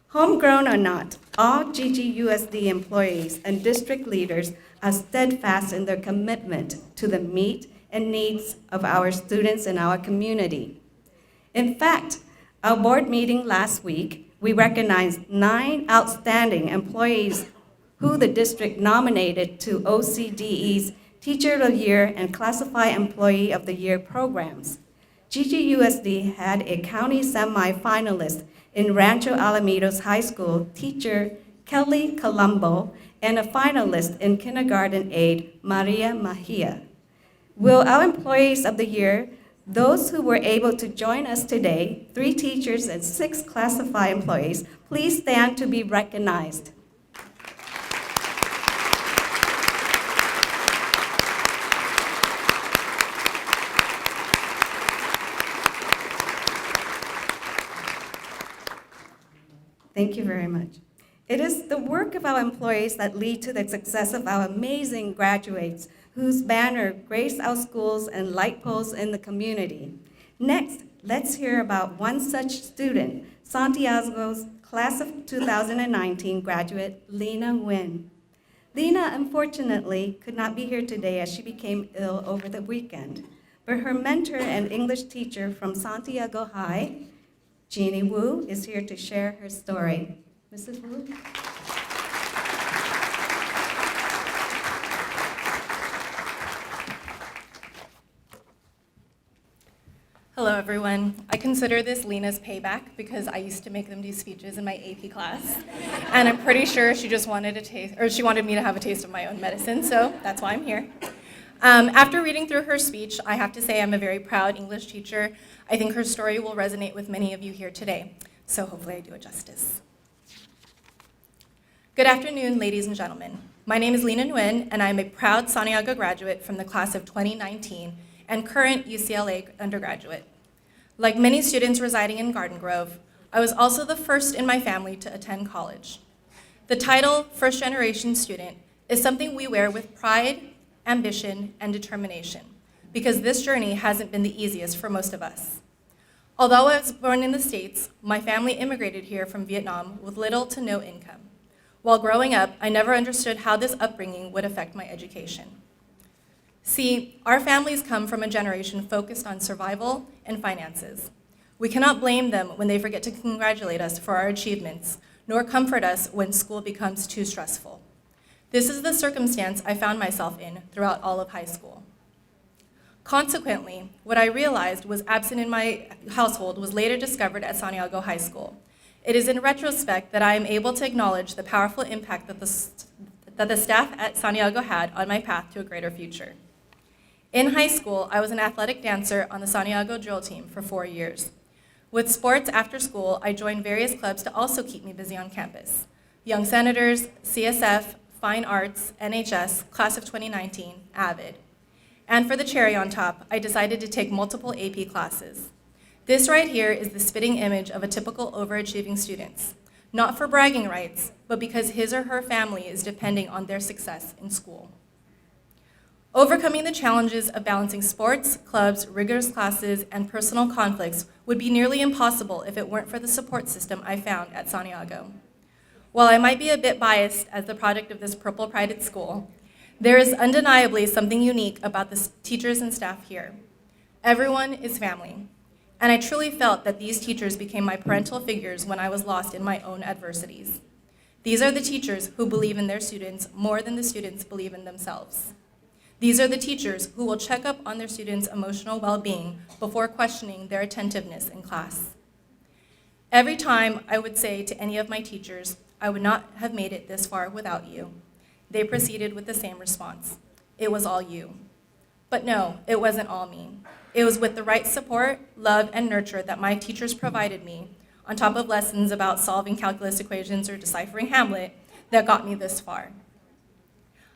Speaker 1: Homegrown or not, all GGUSD employees and district leaders are steadfast in their commitment to the needs of our students in our community. In fact, our board meeting last week, we recognized 9 outstanding employees who the district nominated to OCDE's Teacher of the Year and Classified Employee of the Year programs. GGUSD had a county semi-finalist in Rancho Alamitos High School teacher Kelly Colombo and a finalist in kindergarten aide Maria Mahia. Will our employees of the year, those who were able to join us today, 3 teachers and 6 classified employees, please stand to be recognized. Thank you very much. It is the work of our employees that lead to the success of our amazing graduates whose banner grace our schools and light poles in the community. Next, let's hear about one such student, Santiago's class of 2019 graduate, Lena Nguyen. Lena, unfortunately, could not be here today as she became ill over the weekend, but her mentor and English teacher from Santiago High, Jeannie Wu, is here to share her story. Mrs. Wu?
Speaker 3: Hello, everyone. I consider this Lena's payback because I used to make them do speeches in my AP class. And I'm pretty sure she just wanted a taste, or she wanted me to have a taste of my own medicine, so that's why I'm here. After reading through her speech, I have to say I'm a very proud English teacher. I think her story will resonate with many of you here today, so hopefully I do it justice. Good afternoon, ladies and gentlemen. My name is Lena Nguyen, and I'm a proud Santiago graduate from the class of 2019 and current UCLA undergraduate. Like many students residing in Garden Grove, I was also the first in my family to attend college. The title, First Generation Student, is something we wear with pride, ambition, and determination, because this journey hasn't been the easiest for most of us. Although I was born in the States, my family immigrated here from Vietnam with little to no income. While growing up, I never understood how this upbringing would affect my education. See, our families come from a generation focused on survival and finances. We cannot blame them when they forget to congratulate us for our achievements, nor comfort us when school becomes too stressful. This is the circumstance I found myself in throughout all of high school. Consequently, what I realized was absent in my household was later discovered at Santiago High School. It is in retrospect that I am able to acknowledge the powerful impact that the staff at Santiago had on my path to a greater future. In high school, I was an athletic dancer on the Santiago drill team for 4 years. With sports after school, I joined various clubs to also keep me busy on campus. Young Senators, CSF, Fine Arts, NHS, Class of 2019, AVID. And for the cherry on top, I decided to take multiple AP classes. This right here is the spitting image of a typical overachieving student, not for bragging rights, but because his or her family is depending on their success in school. Overcoming the challenges of balancing sports, clubs, rigorous classes, and personal conflicts would be nearly impossible if it weren't for the support system I found at Santiago. While I might be a bit biased as the product of this purple prided school, there is undeniably something unique about the teachers and staff here. Everyone is family, and I truly felt that these teachers became my parental figures when I was lost in my own adversities. These are the teachers who believe in their students more than the students believe in themselves. These are the teachers who will check up on their students' emotional well-being before questioning their attentiveness in class. Every time I would say to any of my teachers, I would not have made it this far without you, they proceeded with the same response. It was all you. But no, it wasn't all me. It was with the right support, love, and nurture that my teachers provided me, on top of lessons about solving calculus equations or deciphering Hamlet, that got me this far.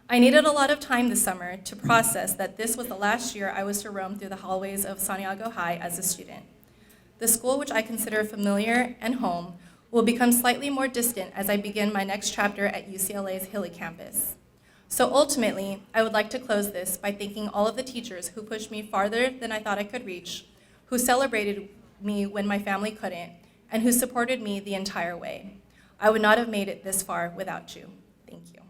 Speaker 3: I needed a lot of time this summer to process that this was the last year I was to roam through the hallways of Santiago High as a student. The school, which I consider familiar and home, will become slightly more distant as I begin my next chapter at UCLA's hilly campus. So ultimately, I would like to close this by thanking all of the teachers who pushed me farther than I thought I could reach, who celebrated me when my family couldn't, and who supported me the entire way. I would not have made it this far without you. Thank you.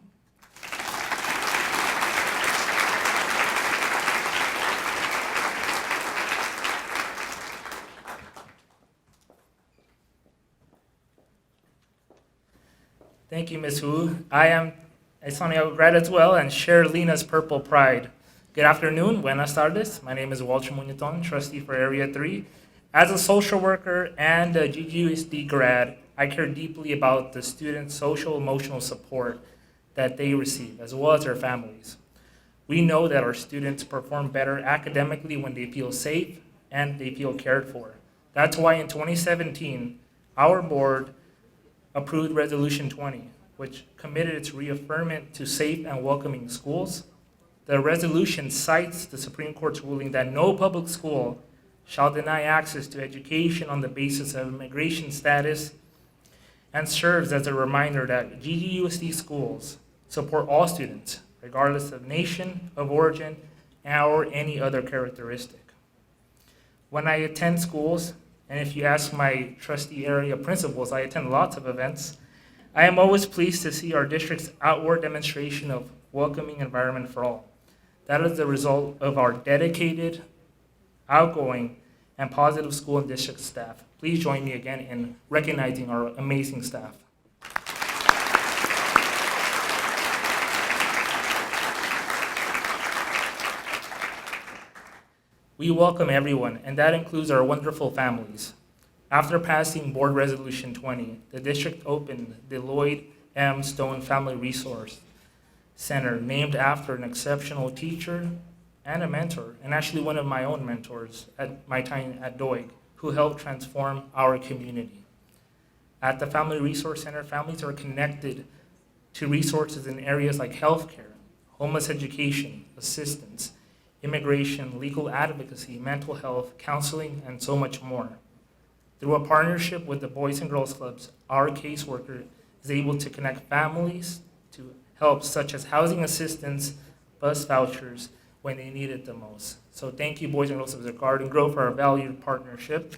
Speaker 6: Thank you, Ms. Wu. I am a Santiago grad as well and share Lena's purple pride. Good afternoon, buenas tardes. My name is Walter Muñetón, trustee for Area 3. As a social worker and a GGUSD grad, I care deeply about the students' social-emotional support that they receive, as well as their families. We know that our students perform better academically when they feel safe and they feel cared for. That's why in 2017, our board approved Resolution 20, which committed its reaffirmation to safe and welcoming schools. The resolution cites the Supreme Court's ruling that no public school shall deny access to education on the basis of immigration status and serves as a reminder that GGUSD schools support all students, regardless of nation, of origin, or any other characteristic. When I attend schools, and if you ask my trustee area principals, I attend lots of events, I am always pleased to see our district's outward demonstration of welcoming environment for all. That is the result of our dedicated, outgoing, and positive school and district staff. Please join me again in recognizing our amazing staff. We welcome everyone, and that includes our wonderful families. After passing Board Resolution 20, the district opened the Lloyd M. Stone Family Resource Center, named after an exceptional teacher and a mentor, and actually one of my own mentors at my time at DOIG, who helped transform our community. At the Family Resource Center, families are connected to resources in areas like healthcare, homeless education, assistance, immigration, legal advocacy, mental health, counseling, and so much more. Through a partnership with the Boys and Girls Clubs, our caseworker is able to connect families to help such as housing assistance, bus vouchers when they need it the most. So thank you, Boys and Girls Clubs of Garden Grove, for our valued partnership.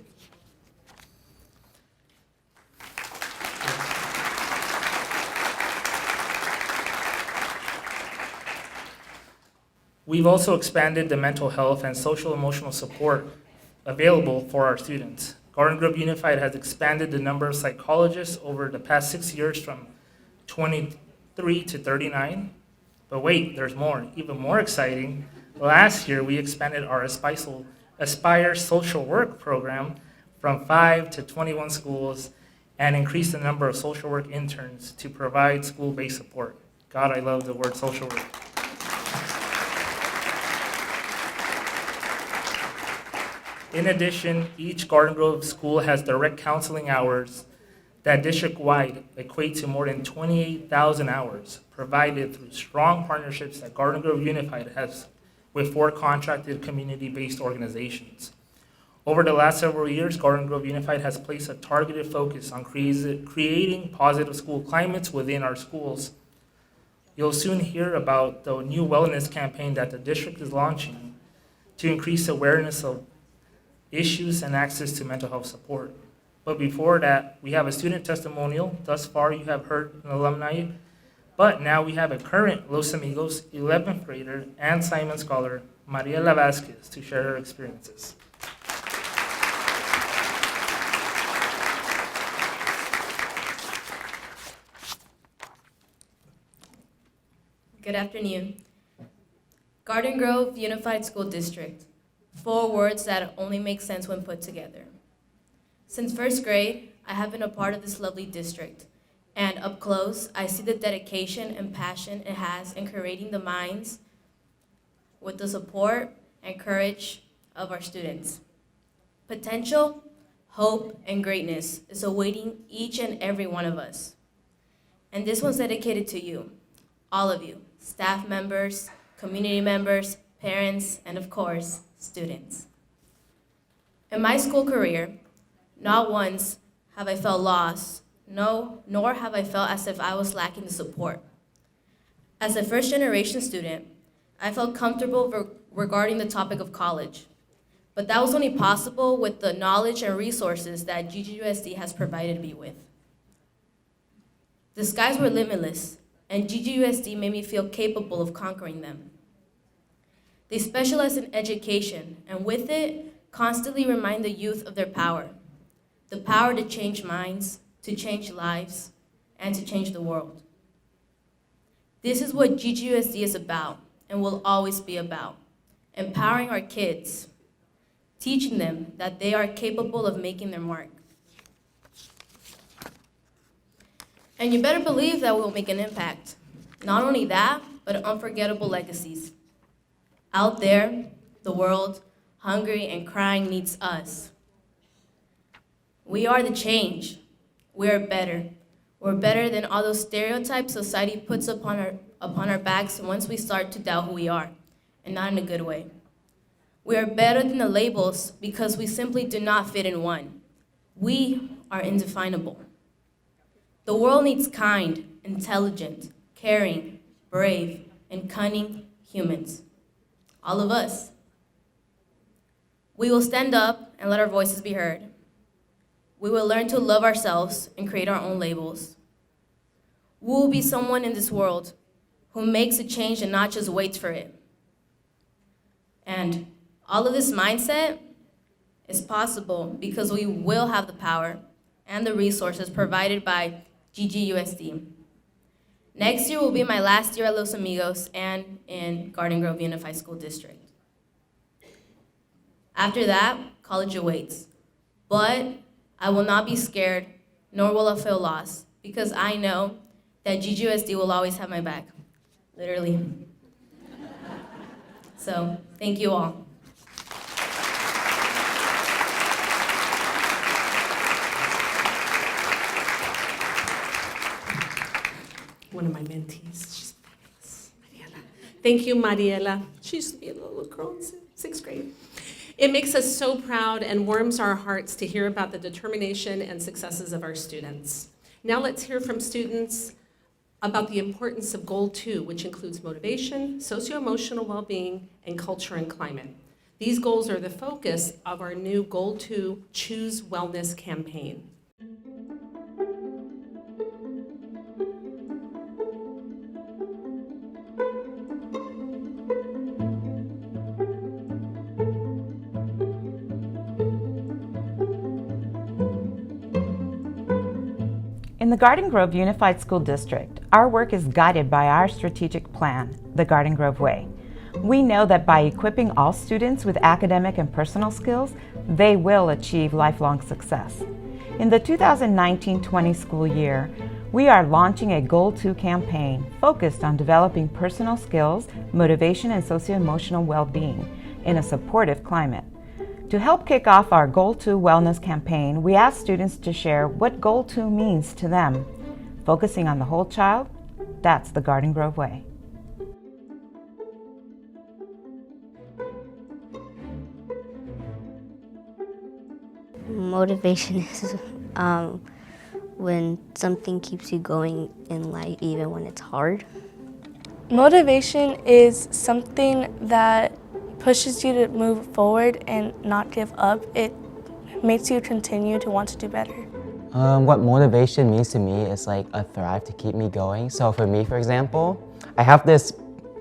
Speaker 6: We've also expanded the mental health and social-emotional support available for our students. Garden Grove Unified has expanded the number of psychologists over the past 6 years from 23 to 39. But wait, there's more. Even more exciting, last year we expanded our Aspire social work program from 5 to 21 schools and increased the number of social work interns to provide school-based support. God, I love the word social work. In addition, each Garden Grove school has direct counseling hours that district-wide equate to more than 28,000 hours, provided through strong partnerships that Garden Grove Unified has with 4 contracted community-based organizations. Over the last several years, Garden Grove Unified has placed a targeted focus on creating positive school climates within our schools. You'll soon hear about the new wellness campaign that the district is launching to increase awareness of issues and access to mental health support. But before that, we have a student testimonial. Thus far, you have heard an alumni, but now we have a current Los Amigos 11th grader and Simon Scholar, Mariela Vasquez, to share her experiences.
Speaker 5: Good afternoon. Garden Grove Unified School District. 4 words that only make sense when put together. Since 1st grade, I have been a part of this lovely district, and up close, I see the dedication and passion it has in creating the minds with the support and courage of our students. Potential, hope, and greatness is awaiting each and every one of us. And this one's dedicated to you, all of you, staff members, community members, parents, and of course, students. In my school career, not once have I felt lost, nor have I felt as if I was lacking the support. As a first-generation student, I felt comfortable regarding the topic of college, but that was only possible with the knowledge and resources that GGUSD has provided me with. The skies were limitless, and GGUSD made me feel capable of conquering them. They specialize in education, and with it, constantly remind the youth of their power. The power to change minds, to change lives, and to change the world. This is what GGUSD is about, and will always be about. Empowering our kids, teaching them that they are capable of making their mark. And you better believe that we'll make an impact. Not only that, but unforgettable legacies. Out there, the world, hungry and crying, needs us. We are the change. We are better. We're better than all those stereotypes society puts upon our backs once we start to doubt who we are, and not in a good way. We are better than the labels because we simply do not fit in one. We are indefinable. The world needs kind, intelligent, caring, brave, and cunning humans. All of us. We will stand up and let our voices be heard. We will learn to love ourselves and create our own labels. We will be someone in this world who makes a change and not just waits for it. And all of this mindset is possible because we will have the power and the resources provided by GGUSD. Next year will be my last year at Los Amigos and in Garden Grove Unified School District. After that, college awaits. But I will not be scared, nor will I feel lost, because I know that GGUSD will always have my back, literally. So, thank you all.
Speaker 7: One of my mentees, she's fabulous, Mariela. Thank you, Mariela. She used to be a little girl in 6th grade. It makes us so proud and warms our hearts to hear about the determination and successes of our students. Now let's hear from students about the importance of Goal 2, which includes motivation, socio-emotional well-being, and culture and climate. These goals are the focus of our new Goal 2 Choose Wellness campaign.
Speaker 8: In the Garden Grove Unified School District, our work is guided by our strategic plan, the Garden Grove Way. We know that by equipping all students with academic and personal skills, they will achieve lifelong success. In the 2019-20 school year, we are launching a Goal 2 campaign focused on developing personal skills, motivation, and socio-emotional well-being in a supportive climate. To help kick off our Goal 2 Wellness campaign, we asked students to share what Goal 2 means to them. Focusing on the whole child, that's the Garden Grove Way.
Speaker 11: Motivation is when something keeps you going in life, even when it's hard.
Speaker 9: Motivation is something that pushes you to move forward and not give up. It makes you continue to want to do better.
Speaker 12: What motivation means to me is like a thrive to keep me going. So for me, for example, I have this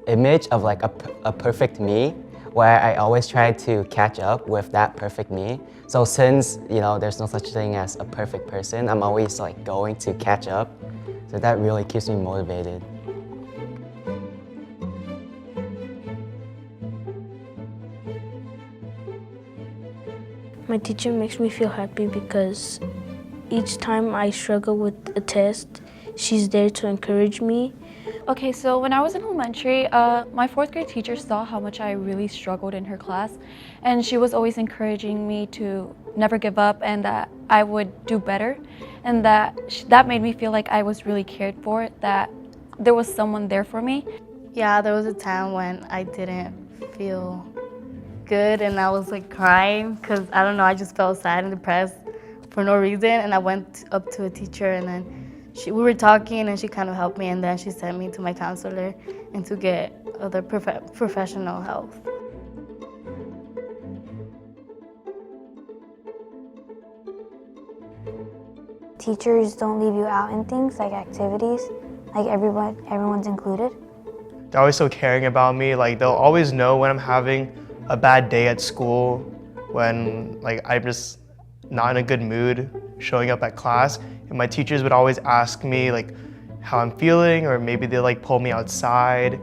Speaker 12: image of like a perfect me where I always try to catch up with that perfect me. So since, there's no such thing as a perfect person, I'm always like going to catch up. So that really keeps me motivated.
Speaker 18: My teacher makes me feel happy because each time I struggle with a test, she's there to encourage me.
Speaker 13: Okay, so when I was in elementary, my 4th grade teacher saw how much I really struggled in her class, and she was always encouraging me to never give up and that I would do better, and that made me feel like I was really cared for, that there was someone there for me.
Speaker 14: Yeah, there was a time when I didn't feel good and I was like crying because I don't know, I just felt sad and depressed for no reason, and I went up to a teacher and then we were talking and she kind of helped me, and then she sent me to my counselor and to get other professional help.
Speaker 11: Teachers don't leave you out in things like activities, like everyone's included.
Speaker 22: They're always so caring about me. Like they'll always know when I'm having a bad day at school, when like I'm just not in a good mood showing up at class. And my teachers would always ask me like how I'm feeling, or maybe they like pull me outside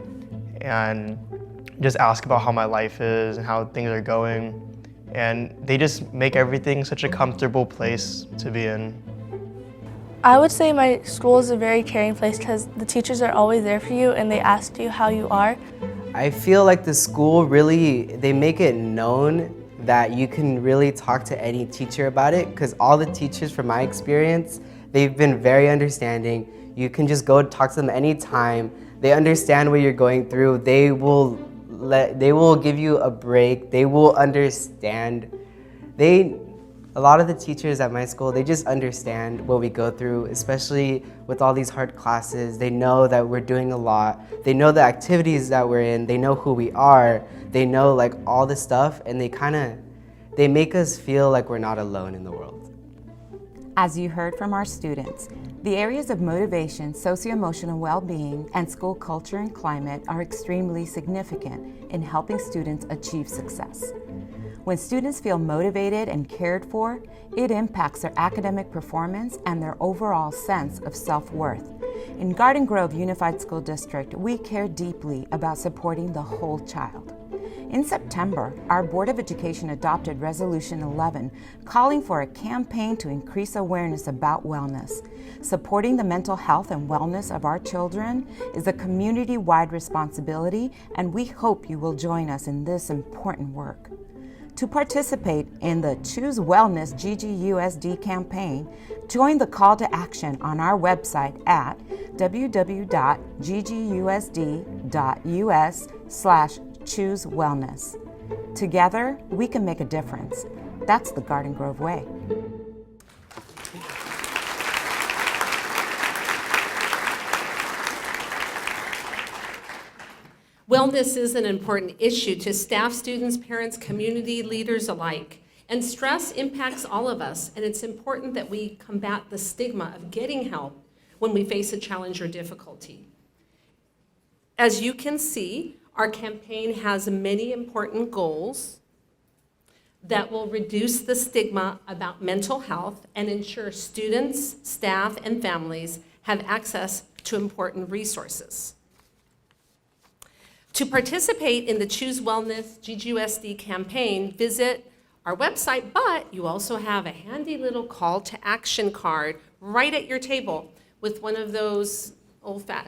Speaker 22: and just ask about how my life is and how things are going. And they just make everything such a comfortable place to be in.
Speaker 9: I would say my school is a very caring place because the teachers are always there for you and they ask you how you are.
Speaker 15: I feel like the school really, they make it known that you can really talk to any teacher about it, because all the teachers from my experience, they've been very understanding. You can just go talk to them anytime. They understand what you're going through. They will give you a break. They will understand. They A lot of the teachers at my school, they just understand what we go through, especially with all these hard classes. They know that we're doing a lot. They know the activities that we're in. They know who we are. They know like all the stuff, and they make us feel like we're not alone in the world.
Speaker 8: As you heard from our students, the areas of motivation, socio-emotional well-being, and school culture and climate are extremely significant in helping students achieve success. When students feel motivated and cared for, it impacts their academic performance and their overall sense of self-worth. In Garden Grove Unified School District, we care deeply about supporting the whole child. In September, our Board of Education adopted Resolution 11, calling for a campaign to increase awareness about wellness. Supporting the mental health and wellness of our children is a community-wide responsibility, and we hope you will join us in this important work. To participate in the Choose Wellness GGUSD campaign, join the call to action on our website at www.ggusd.us/choosewellness. Together, we can make a difference. That's the Garden Grove way.
Speaker 7: Wellness is an important issue to staff, students, parents, community leaders alike. And stress impacts all of us, and it's important that we combat the stigma of getting help when we face a challenge or difficulty. As you can see, our campaign has many important goals that will reduce the stigma about mental health and ensure students, staff, and families have access to important resources. To participate in the Choose Wellness GGUSD campaign, visit our website, but you also have a handy little call to action card right at your table with one of those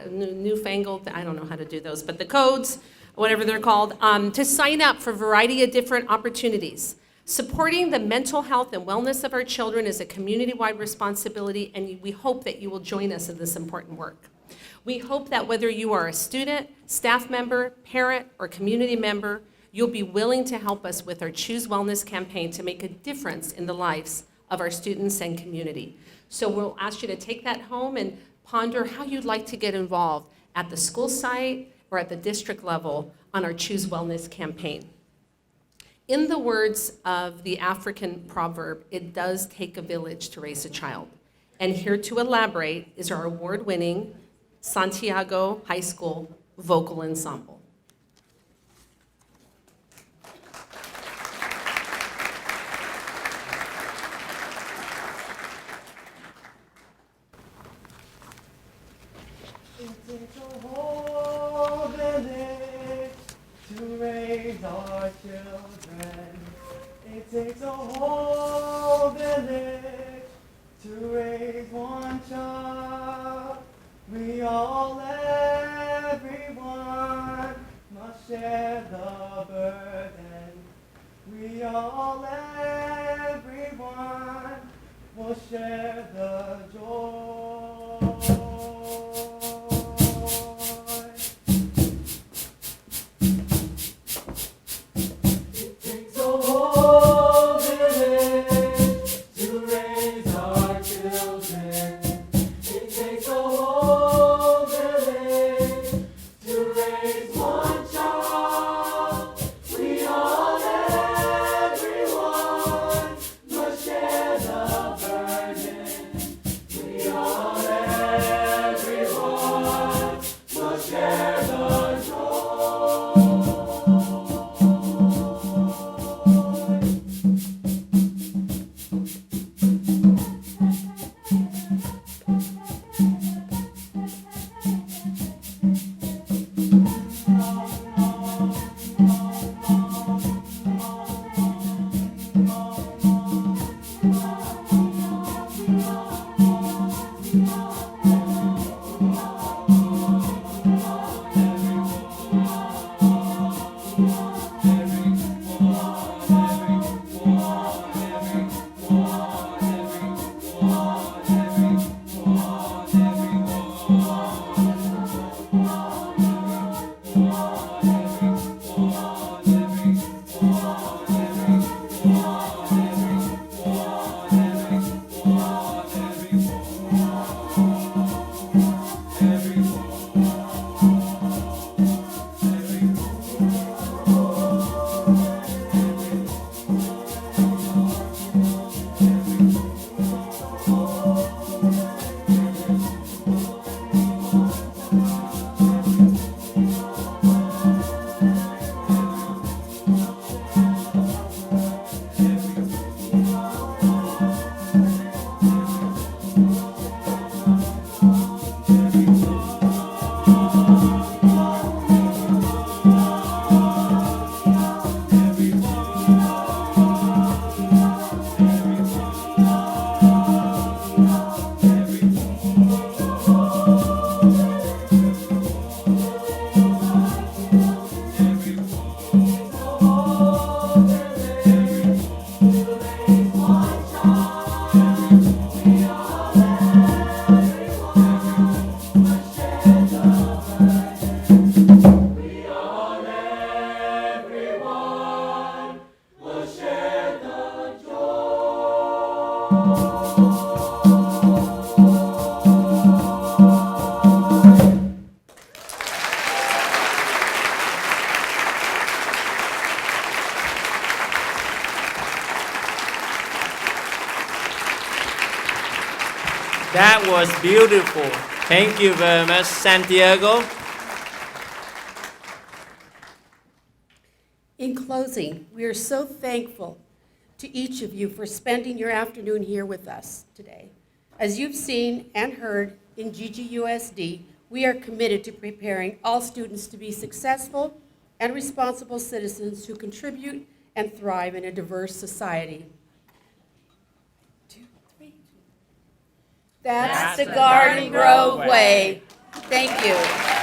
Speaker 7: newfangled, I don't know how to do those, but the codes, whatever they're called, to sign up for a variety of different opportunities. Supporting the mental health and wellness of our children is a community-wide responsibility, and we hope that you will join us in this important work. We hope that whether you are a student, staff member, parent, or community member, you'll be willing to help us with our Choose Wellness campaign to make a difference in the lives of our students and community. So we'll ask you to take that home and ponder how you'd like to get involved at the school site or at the district level on our Choose Wellness campaign. In the words of the African proverb, it does take a village to raise a child. And here to elaborate is our award-winning Santiago High School Vocal Ensemble.
Speaker 2: It takes a whole village to raise our children. It takes a whole village to raise one child. We all, everyone, must share the burden. We all, everyone, will share the joy. It takes a whole village to raise our children. It takes
Speaker 4: was beautiful. Thank you very much, Santiago.
Speaker 20: In closing, we are so thankful to each of you for spending your afternoon here with us today. As you've seen and heard in GGUSD, we are committed to preparing all students to be successful and responsible citizens who contribute and thrive in a diverse society. 2, 3. That's the Garden Grove way. Thank you.